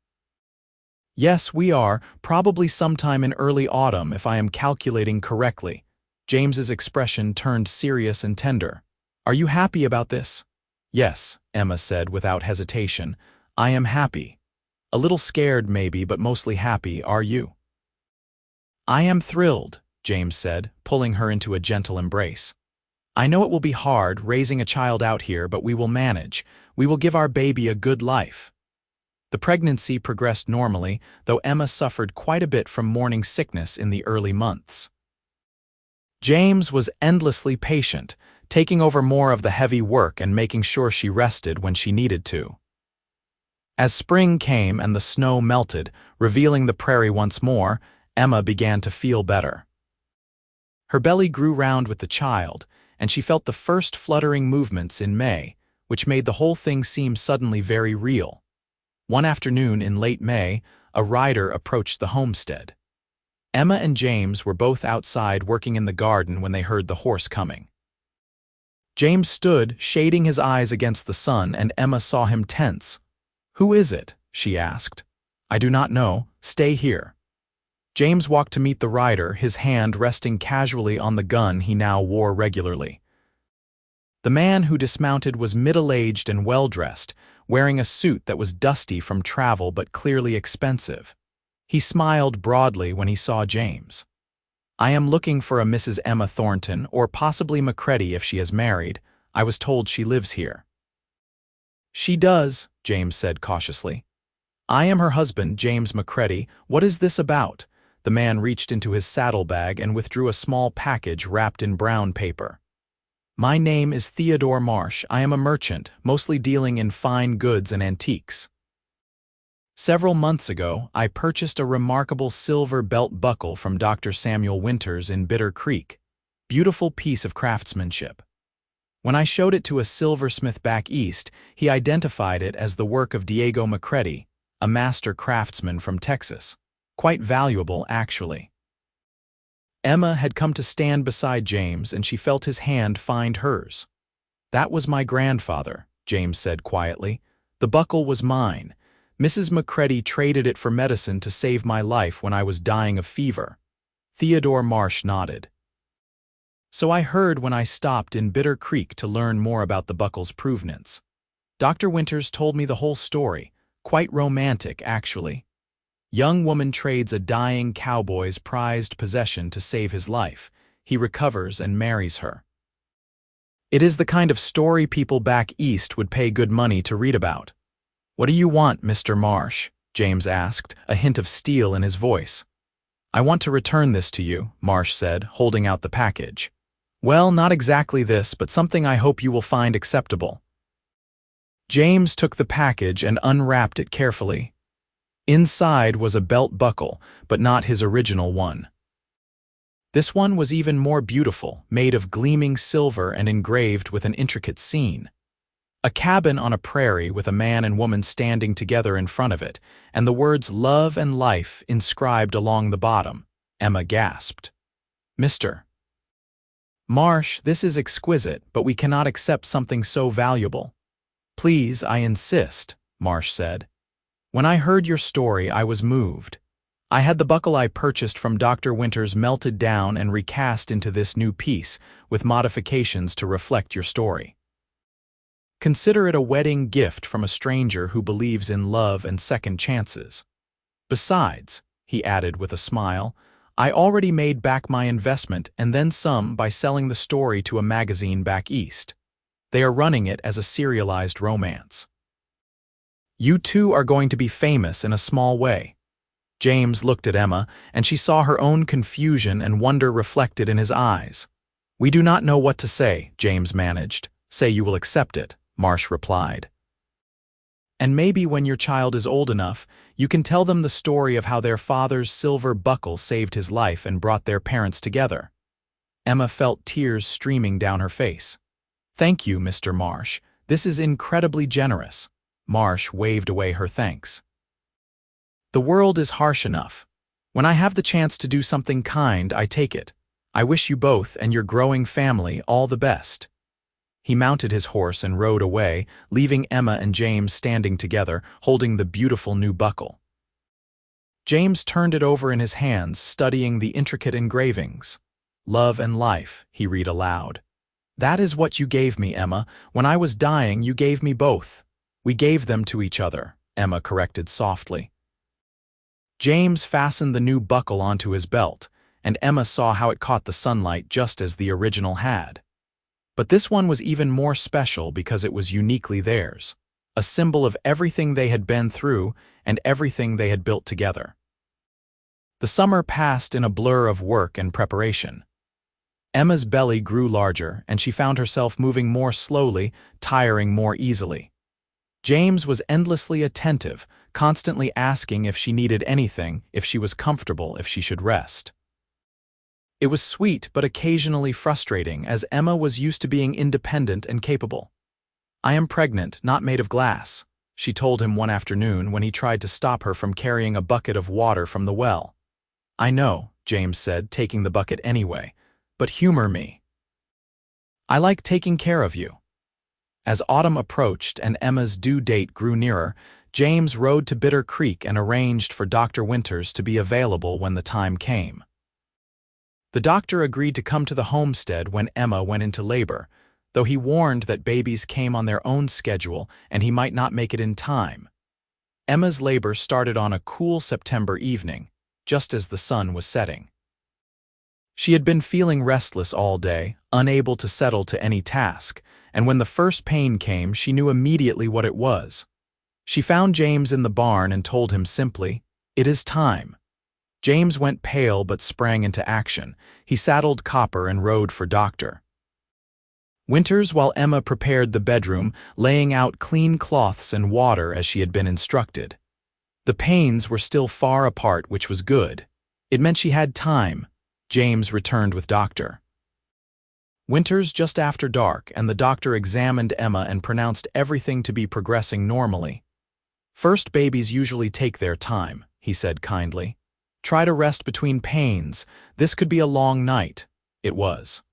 "Yes, we are, probably sometime in early autumn if I am calculating correctly." James's expression turned serious and tender. "Are you happy about this?" "Yes," Emma said without hesitation. I am happy. A little scared maybe, but mostly happy, are you? I am thrilled, James said, pulling her into a gentle embrace. I know it will be hard raising a child out here, but we will manage. We will give our baby a good life. The pregnancy progressed normally, though Emma suffered quite a bit from morning sickness in the early months. James was endlessly patient, taking over more of the heavy work and making sure she rested when she needed to. As spring came and the snow melted, revealing the prairie once more, Emma began to feel better. Her belly grew round with the child, and she felt the first fluttering movements in May, which made the whole thing seem suddenly very real. One afternoon in late May, a rider approached the homestead. Emma and James were both outside working in the garden when they heard the horse coming. James stood, shading his eyes against the sun, and Emma saw him tense. "Who is it?" she asked. "I do not know. Stay here." James walked to meet the rider, his hand resting casually on the gun he now wore regularly. The man who dismounted was middle-aged and well-dressed, wearing a suit that was dusty from travel but clearly expensive. He smiled broadly when he saw James. "I am looking for a Mrs. Emma Thornton, or possibly McCready if she is married. I was told she lives here." "She does," James said cautiously. "I am her husband, James McCready. What is this about?" The man reached into his saddlebag and withdrew a small package wrapped in brown paper. "My name is Theodore Marsh. I am a merchant, mostly dealing in fine goods and antiques. Several months ago, I purchased a remarkable silver belt buckle from Dr. Samuel Winters in Bitter Creek. Beautiful piece of craftsmanship. When I showed it to a silversmith back east, he identified it as the work of Diego McCready, a master craftsman from Texas. Quite valuable, actually." Emma had come to stand beside James, and she felt his hand find hers. "That was my grandfather," James said quietly. "The buckle was mine. Mrs. McCready traded it for medicine to save my life when I was dying of fever." Theodore Marsh nodded. "So I heard when I stopped in Bitter Creek to learn more about the buckle's provenance. Dr. Winters told me the whole story. Quite romantic, actually. Young woman trades a dying cowboy's prized possession to save his life. He recovers and marries her. It is the kind of story people back east would pay good money to read about." "What do you want, Mr. Marsh?" James asked, a hint of steel in his voice. "I want to return this to you," Marsh said, holding out the package. "Well, not exactly this, but something I hope you will find acceptable." James took the package and unwrapped it carefully. Inside was a belt buckle, but not his original one. This one was even more beautiful, made of gleaming silver and engraved with an intricate scene. A cabin on a prairie with a man and woman standing together in front of it, and the words "love" and "life" inscribed along the bottom. Emma gasped. "Mr. Marsh, this is exquisite, but we cannot accept something so valuable." "Please, I insist," Marsh said. "When I heard your story, I was moved. I had the buckle I purchased from Dr. Winters melted down and recast into this new piece, with modifications to reflect your story. Consider it a wedding gift from a stranger who believes in love and second chances. Besides," he added with a smile, "I already made back my investment and then some by selling the story to a magazine back east. They are running it as a serialized romance. You two are going to be famous in a small way." James looked at Emma, and she saw her own confusion and wonder reflected in his eyes. "We do not know what to say," James managed. "Say you will accept it," Marsh replied. "And maybe when your child is old enough, you can tell them the story of how their father's silver buckle saved his life and brought their parents together." Emma felt tears streaming down her face. "Thank you, Mr. Marsh. This is incredibly generous." Marsh waved away her thanks. "The world is harsh enough. When I have the chance to do something kind, I take it. I wish you both and your growing family all the best." He mounted his horse and rode away, leaving Emma and James standing together, holding the beautiful new buckle. James turned it over in his hands, studying the intricate engravings. "Love and life," he read aloud. "That is what you gave me, Emma. When I was dying, you gave me both. We gave them to each other, Emma corrected softly. James fastened the new buckle onto his belt, and Emma saw how it caught the sunlight just as the original had. But this one was even more special because it was uniquely theirs, a symbol of everything they had been through and everything they had built together. The summer passed in a blur of work and preparation. Emma's belly grew larger, and she found herself moving more slowly, tiring more easily. James was endlessly attentive, constantly asking if she needed anything, if she was comfortable, if she should rest. It was sweet but occasionally frustrating, as Emma was used to being independent and capable. "I am pregnant, not made of glass," she told him one afternoon when he tried to stop her from carrying a bucket of water from the well. "I know," James said, taking the bucket anyway, "but humor me. I like taking care of you." As autumn approached and Emma's due date grew nearer, James rode to Bitter Creek and arranged for Dr. Winters to be available when the time came. The doctor agreed to come to the homestead when Emma went into labor, though he warned that babies came on their own schedule and he might not make it in time. Emma's labor started on a cool September evening, just as the sun was setting. She had been feeling restless all day, unable to settle to any task, and when the first pain came, she knew immediately what it was. She found James in the barn and told him simply, "It is time." James went pale but sprang into action. He saddled Copper and rode for Doctor Winters while Emma prepared the bedroom, laying out clean cloths and water as she had been instructed. The pains were still far apart, which was good. It meant she had time. James returned with Dr. Winters just after dark, and the doctor examined Emma and pronounced everything to be progressing normally. "First babies usually take their time," he said kindly. "Try to rest between pains. This could be a long night." It was.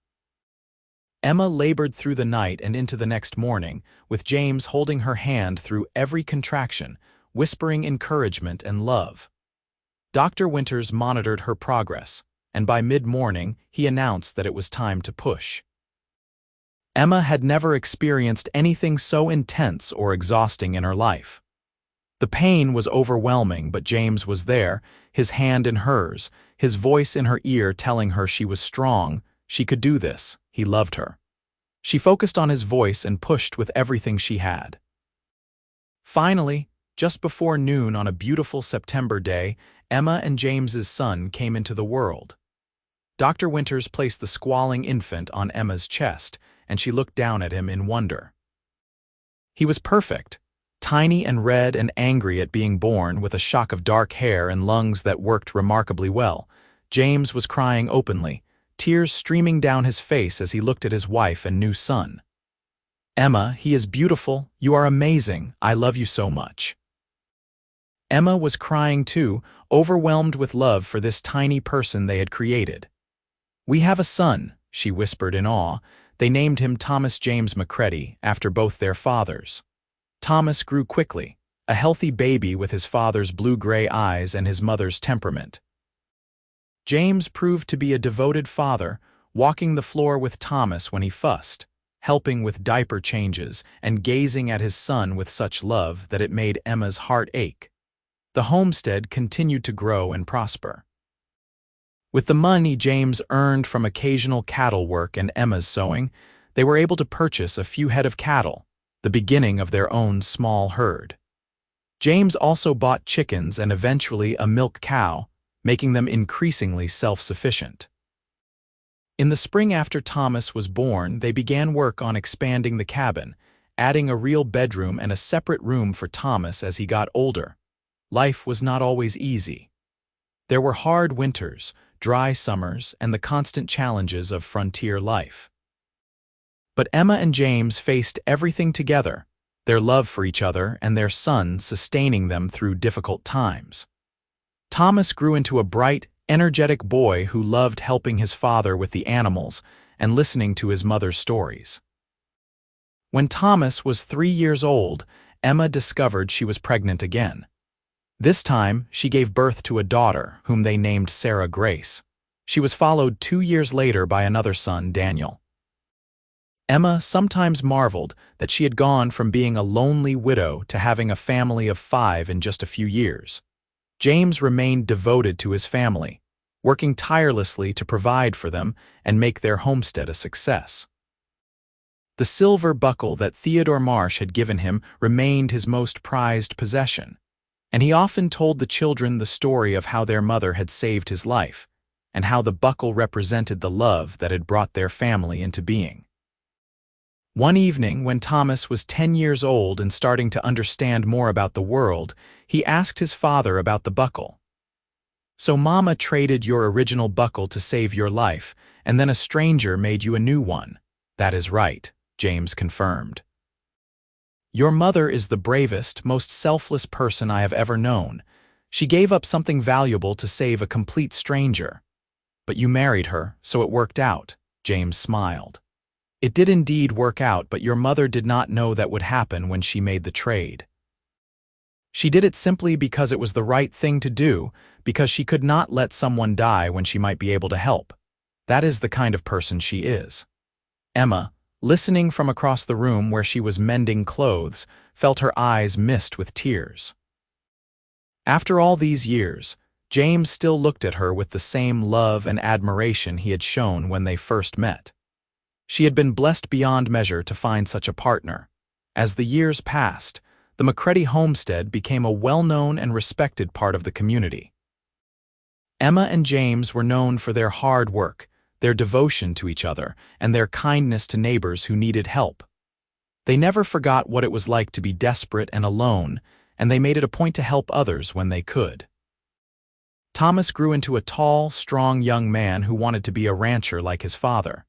Emma labored through the night and into the next morning, with James holding her hand through every contraction, whispering encouragement and love. Dr. Winters monitored her progress, and by mid-morning he announced that it was time to push. Emma had never experienced anything so intense or exhausting in her life. The pain was overwhelming, but James was there, his hand in hers, his voice in her ear telling her she was strong, she could do this, he loved her. She focused on his voice and pushed with everything she had. Finally, just before noon on a beautiful September day, Emma and James's son came into the world. Dr. Winters placed the squalling infant on Emma's chest, and she looked down at him in wonder. He was perfect, tiny and red and angry at being born, with a shock of dark hair and lungs that worked remarkably well. James was crying openly, tears streaming down his face as he looked at his wife and new son. "Emma, he is beautiful, you are amazing, I love you so much." Emma was crying too, overwhelmed with love for this tiny person they had created. "We have a son," she whispered in awe. They named him Thomas James McCready, after both their fathers. Thomas grew quickly, a healthy baby with his father's blue-gray eyes and his mother's temperament. James proved to be a devoted father, walking the floor with Thomas when he fussed, helping with diaper changes, and gazing at his son with such love that it made Emma's heart ache. The homestead continued to grow and prosper. With the money James earned from occasional cattle work and Emma's sewing, they were able to purchase a few head of cattle, the beginning of their own small herd. James also bought chickens and eventually a milk cow, making them increasingly self-sufficient. In the spring after Thomas was born, they began work on expanding the cabin, adding a real bedroom and a separate room for Thomas as he got older. Life was not always easy. There were hard winters, dry summers, and the constant challenges of frontier life. But Emma and James faced everything together, their love for each other and their son sustaining them through difficult times. Thomas grew into a bright, energetic boy who loved helping his father with the animals and listening to his mother's stories. When Thomas was 3 years old, Emma discovered she was pregnant again. This time, she gave birth to a daughter, whom they named Sarah Grace. She was followed 2 years later by another son, Daniel. Emma sometimes marveled that she had gone from being a lonely widow to having a family of 5 in just a few years. James remained devoted to his family, working tirelessly to provide for them and make their homestead a success. The silver buckle that Theodore Marsh had given him remained his most prized possession, and he often told the children the story of how their mother had saved his life, and how the buckle represented the love that had brought their family into being. One evening, when Thomas was 10 years old and starting to understand more about the world, he asked his father about the buckle. "So Mama traded your original buckle to save your life, and then a stranger made you a new one." "That is right," James confirmed. "Your mother is the bravest, most selfless person I have ever known. She gave up something valuable to save a complete stranger. But you married her, so it worked out," James smiled. "It did indeed work out, but your mother did not know that would happen when she made the trade. She did it simply because it was the right thing to do, because she could not let someone die when she might be able to help. That is the kind of person she is." Emma, listening from across the room where she was mending clothes, felt her eyes mist with tears. After all these years, James still looked at her with the same love and admiration he had shown when they first met. She had been blessed beyond measure to find such a partner. As the years passed, the McCready homestead became a well-known and respected part of the community. Emma and James were known for their hard work, their devotion to each other, and their kindness to neighbors who needed help. They never forgot what it was like to be desperate and alone, and they made it a point to help others when they could. Thomas grew into a tall, strong young man who wanted to be a rancher like his father.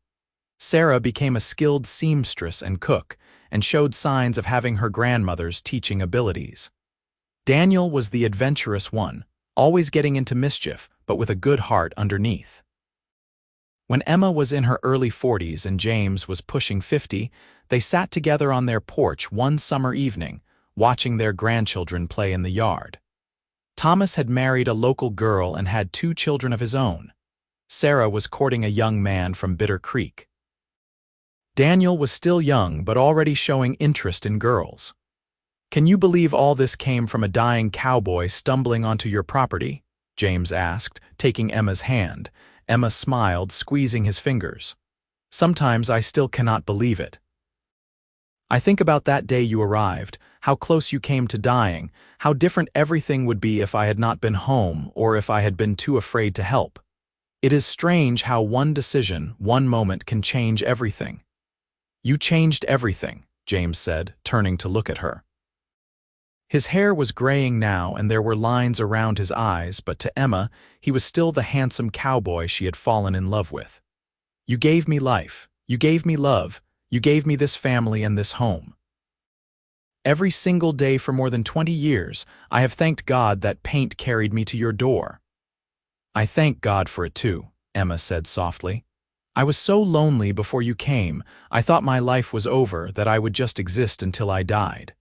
Sarah became a skilled seamstress and cook, and showed signs of having her grandmother's teaching abilities. Daniel was the adventurous one, always getting into mischief, but with a good heart underneath. When Emma was in her early 40s and James was pushing 50, they sat together on their porch one summer evening, watching their grandchildren play in the yard. Thomas had married a local girl and had 2 children of his own. Sarah was courting a young man from Bitter Creek. Daniel was still young but already showing interest in girls. "Can you believe all this came from a dying cowboy stumbling onto your property?" James asked, taking Emma's hand. Emma smiled, squeezing his fingers. "Sometimes I still cannot believe it. I think about that day you arrived, how close you came to dying, how different everything would be if I had not been home or if I had been too afraid to help. It is strange how one decision, one moment can change everything." "You changed everything," James said, turning to look at her. His hair was graying now and there were lines around his eyes, but to Emma, he was still the handsome cowboy she had fallen in love with. "You gave me life, you gave me love, you gave me this family and this home. Every single day for more than 20 years, I have thanked God that paint carried me to your door." "I thank God for it too," Emma said softly. "I was so lonely before you came, I thought my life was over, that I would just exist until I died.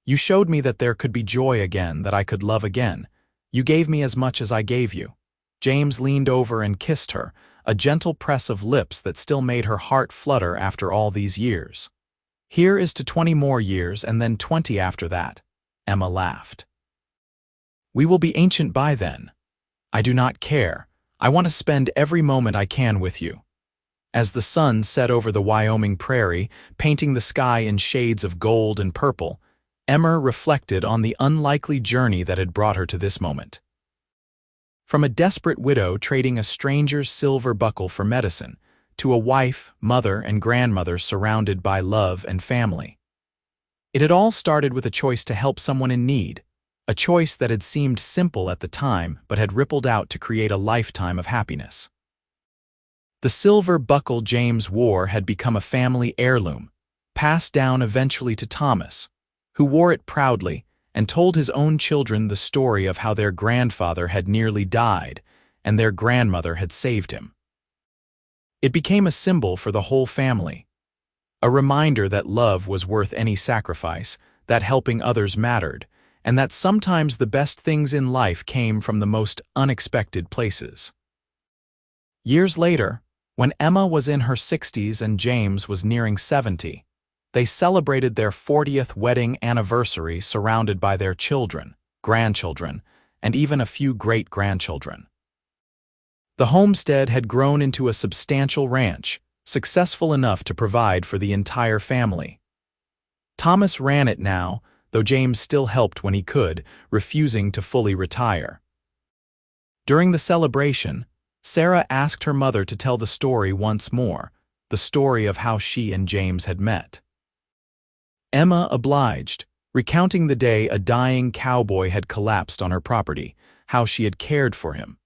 You showed me that there could be joy again, that I could love again. You gave me as much as I gave you." James leaned over and kissed her, a gentle press of lips that still made her heart flutter after all these years. "Here is to 20 more years and then 20 after that," Emma laughed. "We will be ancient by then. I do not care. I want to spend every moment I can with you." As the sun set over the Wyoming prairie, painting the sky in shades of gold and purple, Emma reflected on the unlikely journey that had brought her to this moment. From a desperate widow trading a stranger's silver buckle for medicine, to a wife, mother, and grandmother surrounded by love and family. It had all started with a choice to help someone in need, a choice that had seemed simple at the time but had rippled out to create a lifetime of happiness. The silver buckle James wore had become a family heirloom, passed down eventually to Thomas, who wore it proudly and told his own children the story of how their grandfather had nearly died and their grandmother had saved him. It became a symbol for the whole family, a reminder that love was worth any sacrifice, that helping others mattered, and that sometimes the best things in life came from the most unexpected places. Years later, When Emma was in her 60s and James was nearing 70, they celebrated their 40th wedding anniversary surrounded by their children, grandchildren, and even a few great-grandchildren. The homestead had grown into a substantial ranch, successful enough to provide for the entire family. Thomas ran it now, though James still helped when he could, refusing to fully retire. During the celebration, Sarah asked her mother to tell the story once more, the story of how she and James had met. Emma obliged, recounting the day a dying cowboy had collapsed on her property, how she had cared for him,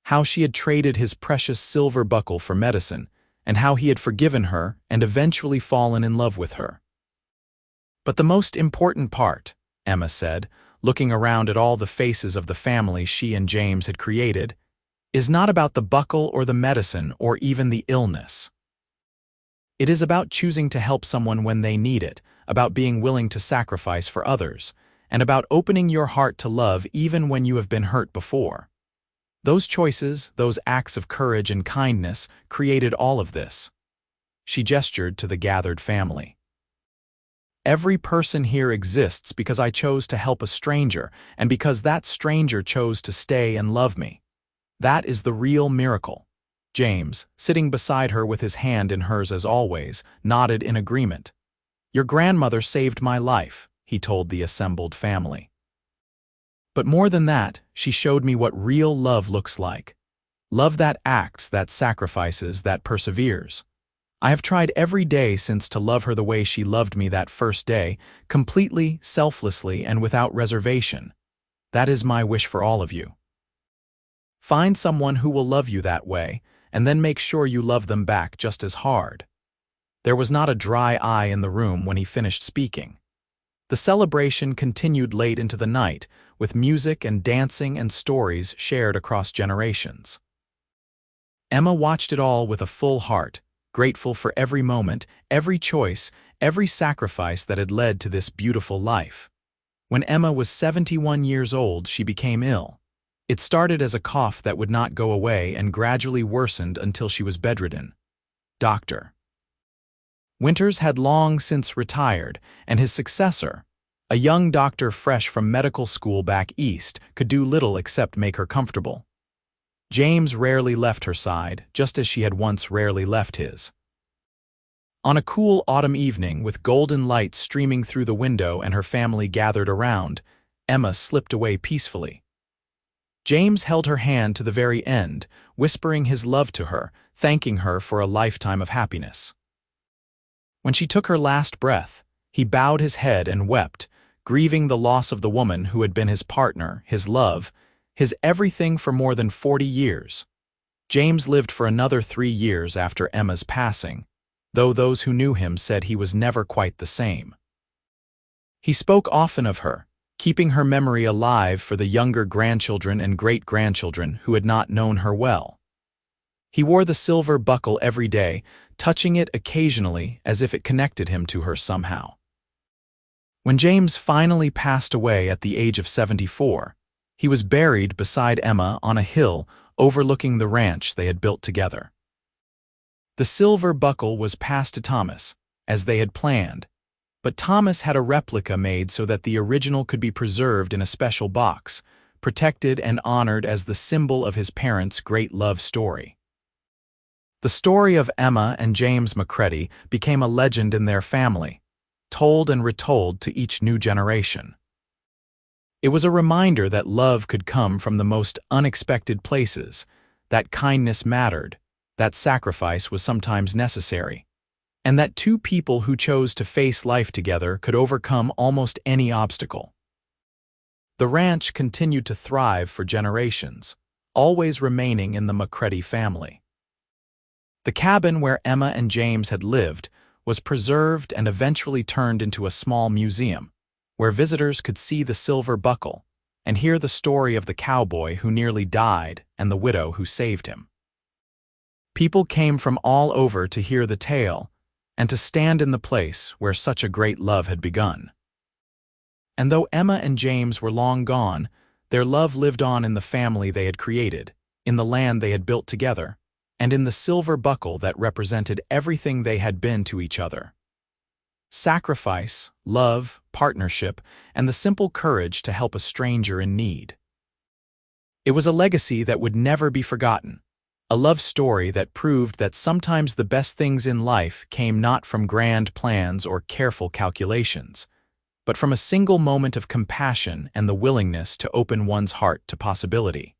how she had traded his precious silver buckle for medicine, and how he had forgiven her and eventually fallen in love with her. But the most important part, Emma said, looking around at all the faces of the family she and James had created, is not about the buckle or the medicine or even the illness. It is about choosing to help someone when they need it, about being willing to sacrifice for others, and about opening your heart to love even when you have been hurt before. Those choices, those acts of courage and kindness, created all of this. She gestured to the gathered family. Every person here exists because I chose to help a stranger, and because that stranger chose to stay and love me. That is the real miracle. James, sitting beside her with his hand in hers as always, nodded in agreement. Your grandmother saved my life, he told the assembled family. But more than that, she showed me what real love looks like. Love that acts, that sacrifices, that perseveres. I have tried every day since to love her the way she loved me that first day, completely, selflessly, and without reservation. That is my wish for all of you. Find someone who will love you that way, and then make sure you love them back just as hard. There was not a dry eye in the room when he finished speaking. The celebration continued late into the night, with music and dancing and stories shared across generations. Emma watched it all with a full heart, grateful for every moment, every choice, every sacrifice that had led to this beautiful life. When Emma was 71 years old, she became ill. It started as a cough that would not go away and gradually worsened until she was bedridden. Dr. Winters had long since retired, and his successor, a young doctor fresh from medical school back east, could do little except make her comfortable. James rarely left her side, just as she had once rarely left his. On a cool autumn evening, with golden light streaming through the window and her family gathered around, Emma slipped away peacefully. James held her hand to the very end, whispering his love to her, thanking her for a lifetime of happiness. When she took her last breath, he bowed his head and wept, grieving the loss of the woman who had been his partner, his love, his everything for more than 40 years. James lived for another 3 years after Emma's passing, though those who knew him said he was never quite the same. He spoke often of her, keeping her memory alive for the younger grandchildren and great-grandchildren who had not known her well. He wore the silver buckle every day, touching it occasionally as if it connected him to her somehow. When James finally passed away at the age of 74, he was buried beside Emma on a hill overlooking the ranch they had built together. The silver buckle was passed to Thomas, as they had planned, but Thomas had a replica made so that the original could be preserved in a special box, protected and honored as the symbol of his parents' great love story. The story of Emma and James McCready became a legend in their family, told and retold to each new generation. It was a reminder that love could come from the most unexpected places, that kindness mattered, that sacrifice was sometimes necessary, and that two people who chose to face life together could overcome almost any obstacle. The ranch continued to thrive for generations, always remaining in the McCready family. The cabin where Emma and James had lived was preserved and eventually turned into a small museum, where visitors could see the silver buckle and hear the story of the cowboy who nearly died and the widow who saved him. People came from all over to hear the tale and to stand in the place where such a great love had begun. And though Emma and James were long gone, their love lived on in the family they had created, in the land they had built together, and in the silver buckle that represented everything they had been to each other. Sacrifice, love, partnership, and the simple courage to help a stranger in need. It was a legacy that would never be forgotten, a love story that proved that sometimes the best things in life came not from grand plans or careful calculations, but from a single moment of compassion and the willingness to open one's heart to possibility.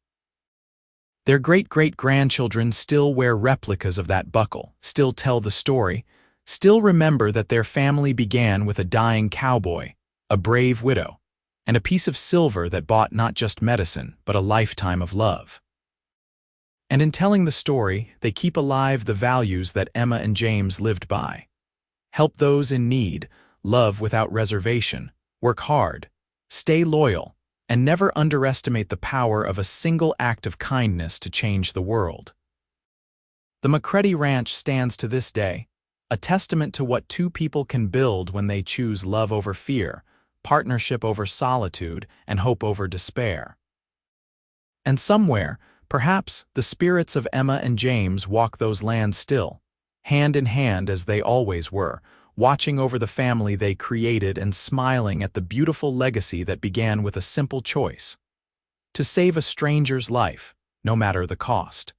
Their great-great-grandchildren still wear replicas of that buckle, still tell the story, still remember that their family began with a dying cowboy, a brave widow, and a piece of silver that bought not just medicine, but a lifetime of love. And in telling the story, they keep alive the values that Emma and James lived by. Help those in need, love without reservation, work hard, stay loyal, and never underestimate the power of a single act of kindness to change the world. The McCready Ranch stands to this day, a testament to what two people can build when they choose love over fear, partnership over solitude, and hope over despair. And somewhere, perhaps, the spirits of Emma and James walk those lands still, hand in hand as they always were, watching over the family they created and smiling at the beautiful legacy that began with a simple choice: to save a stranger's life, no matter the cost.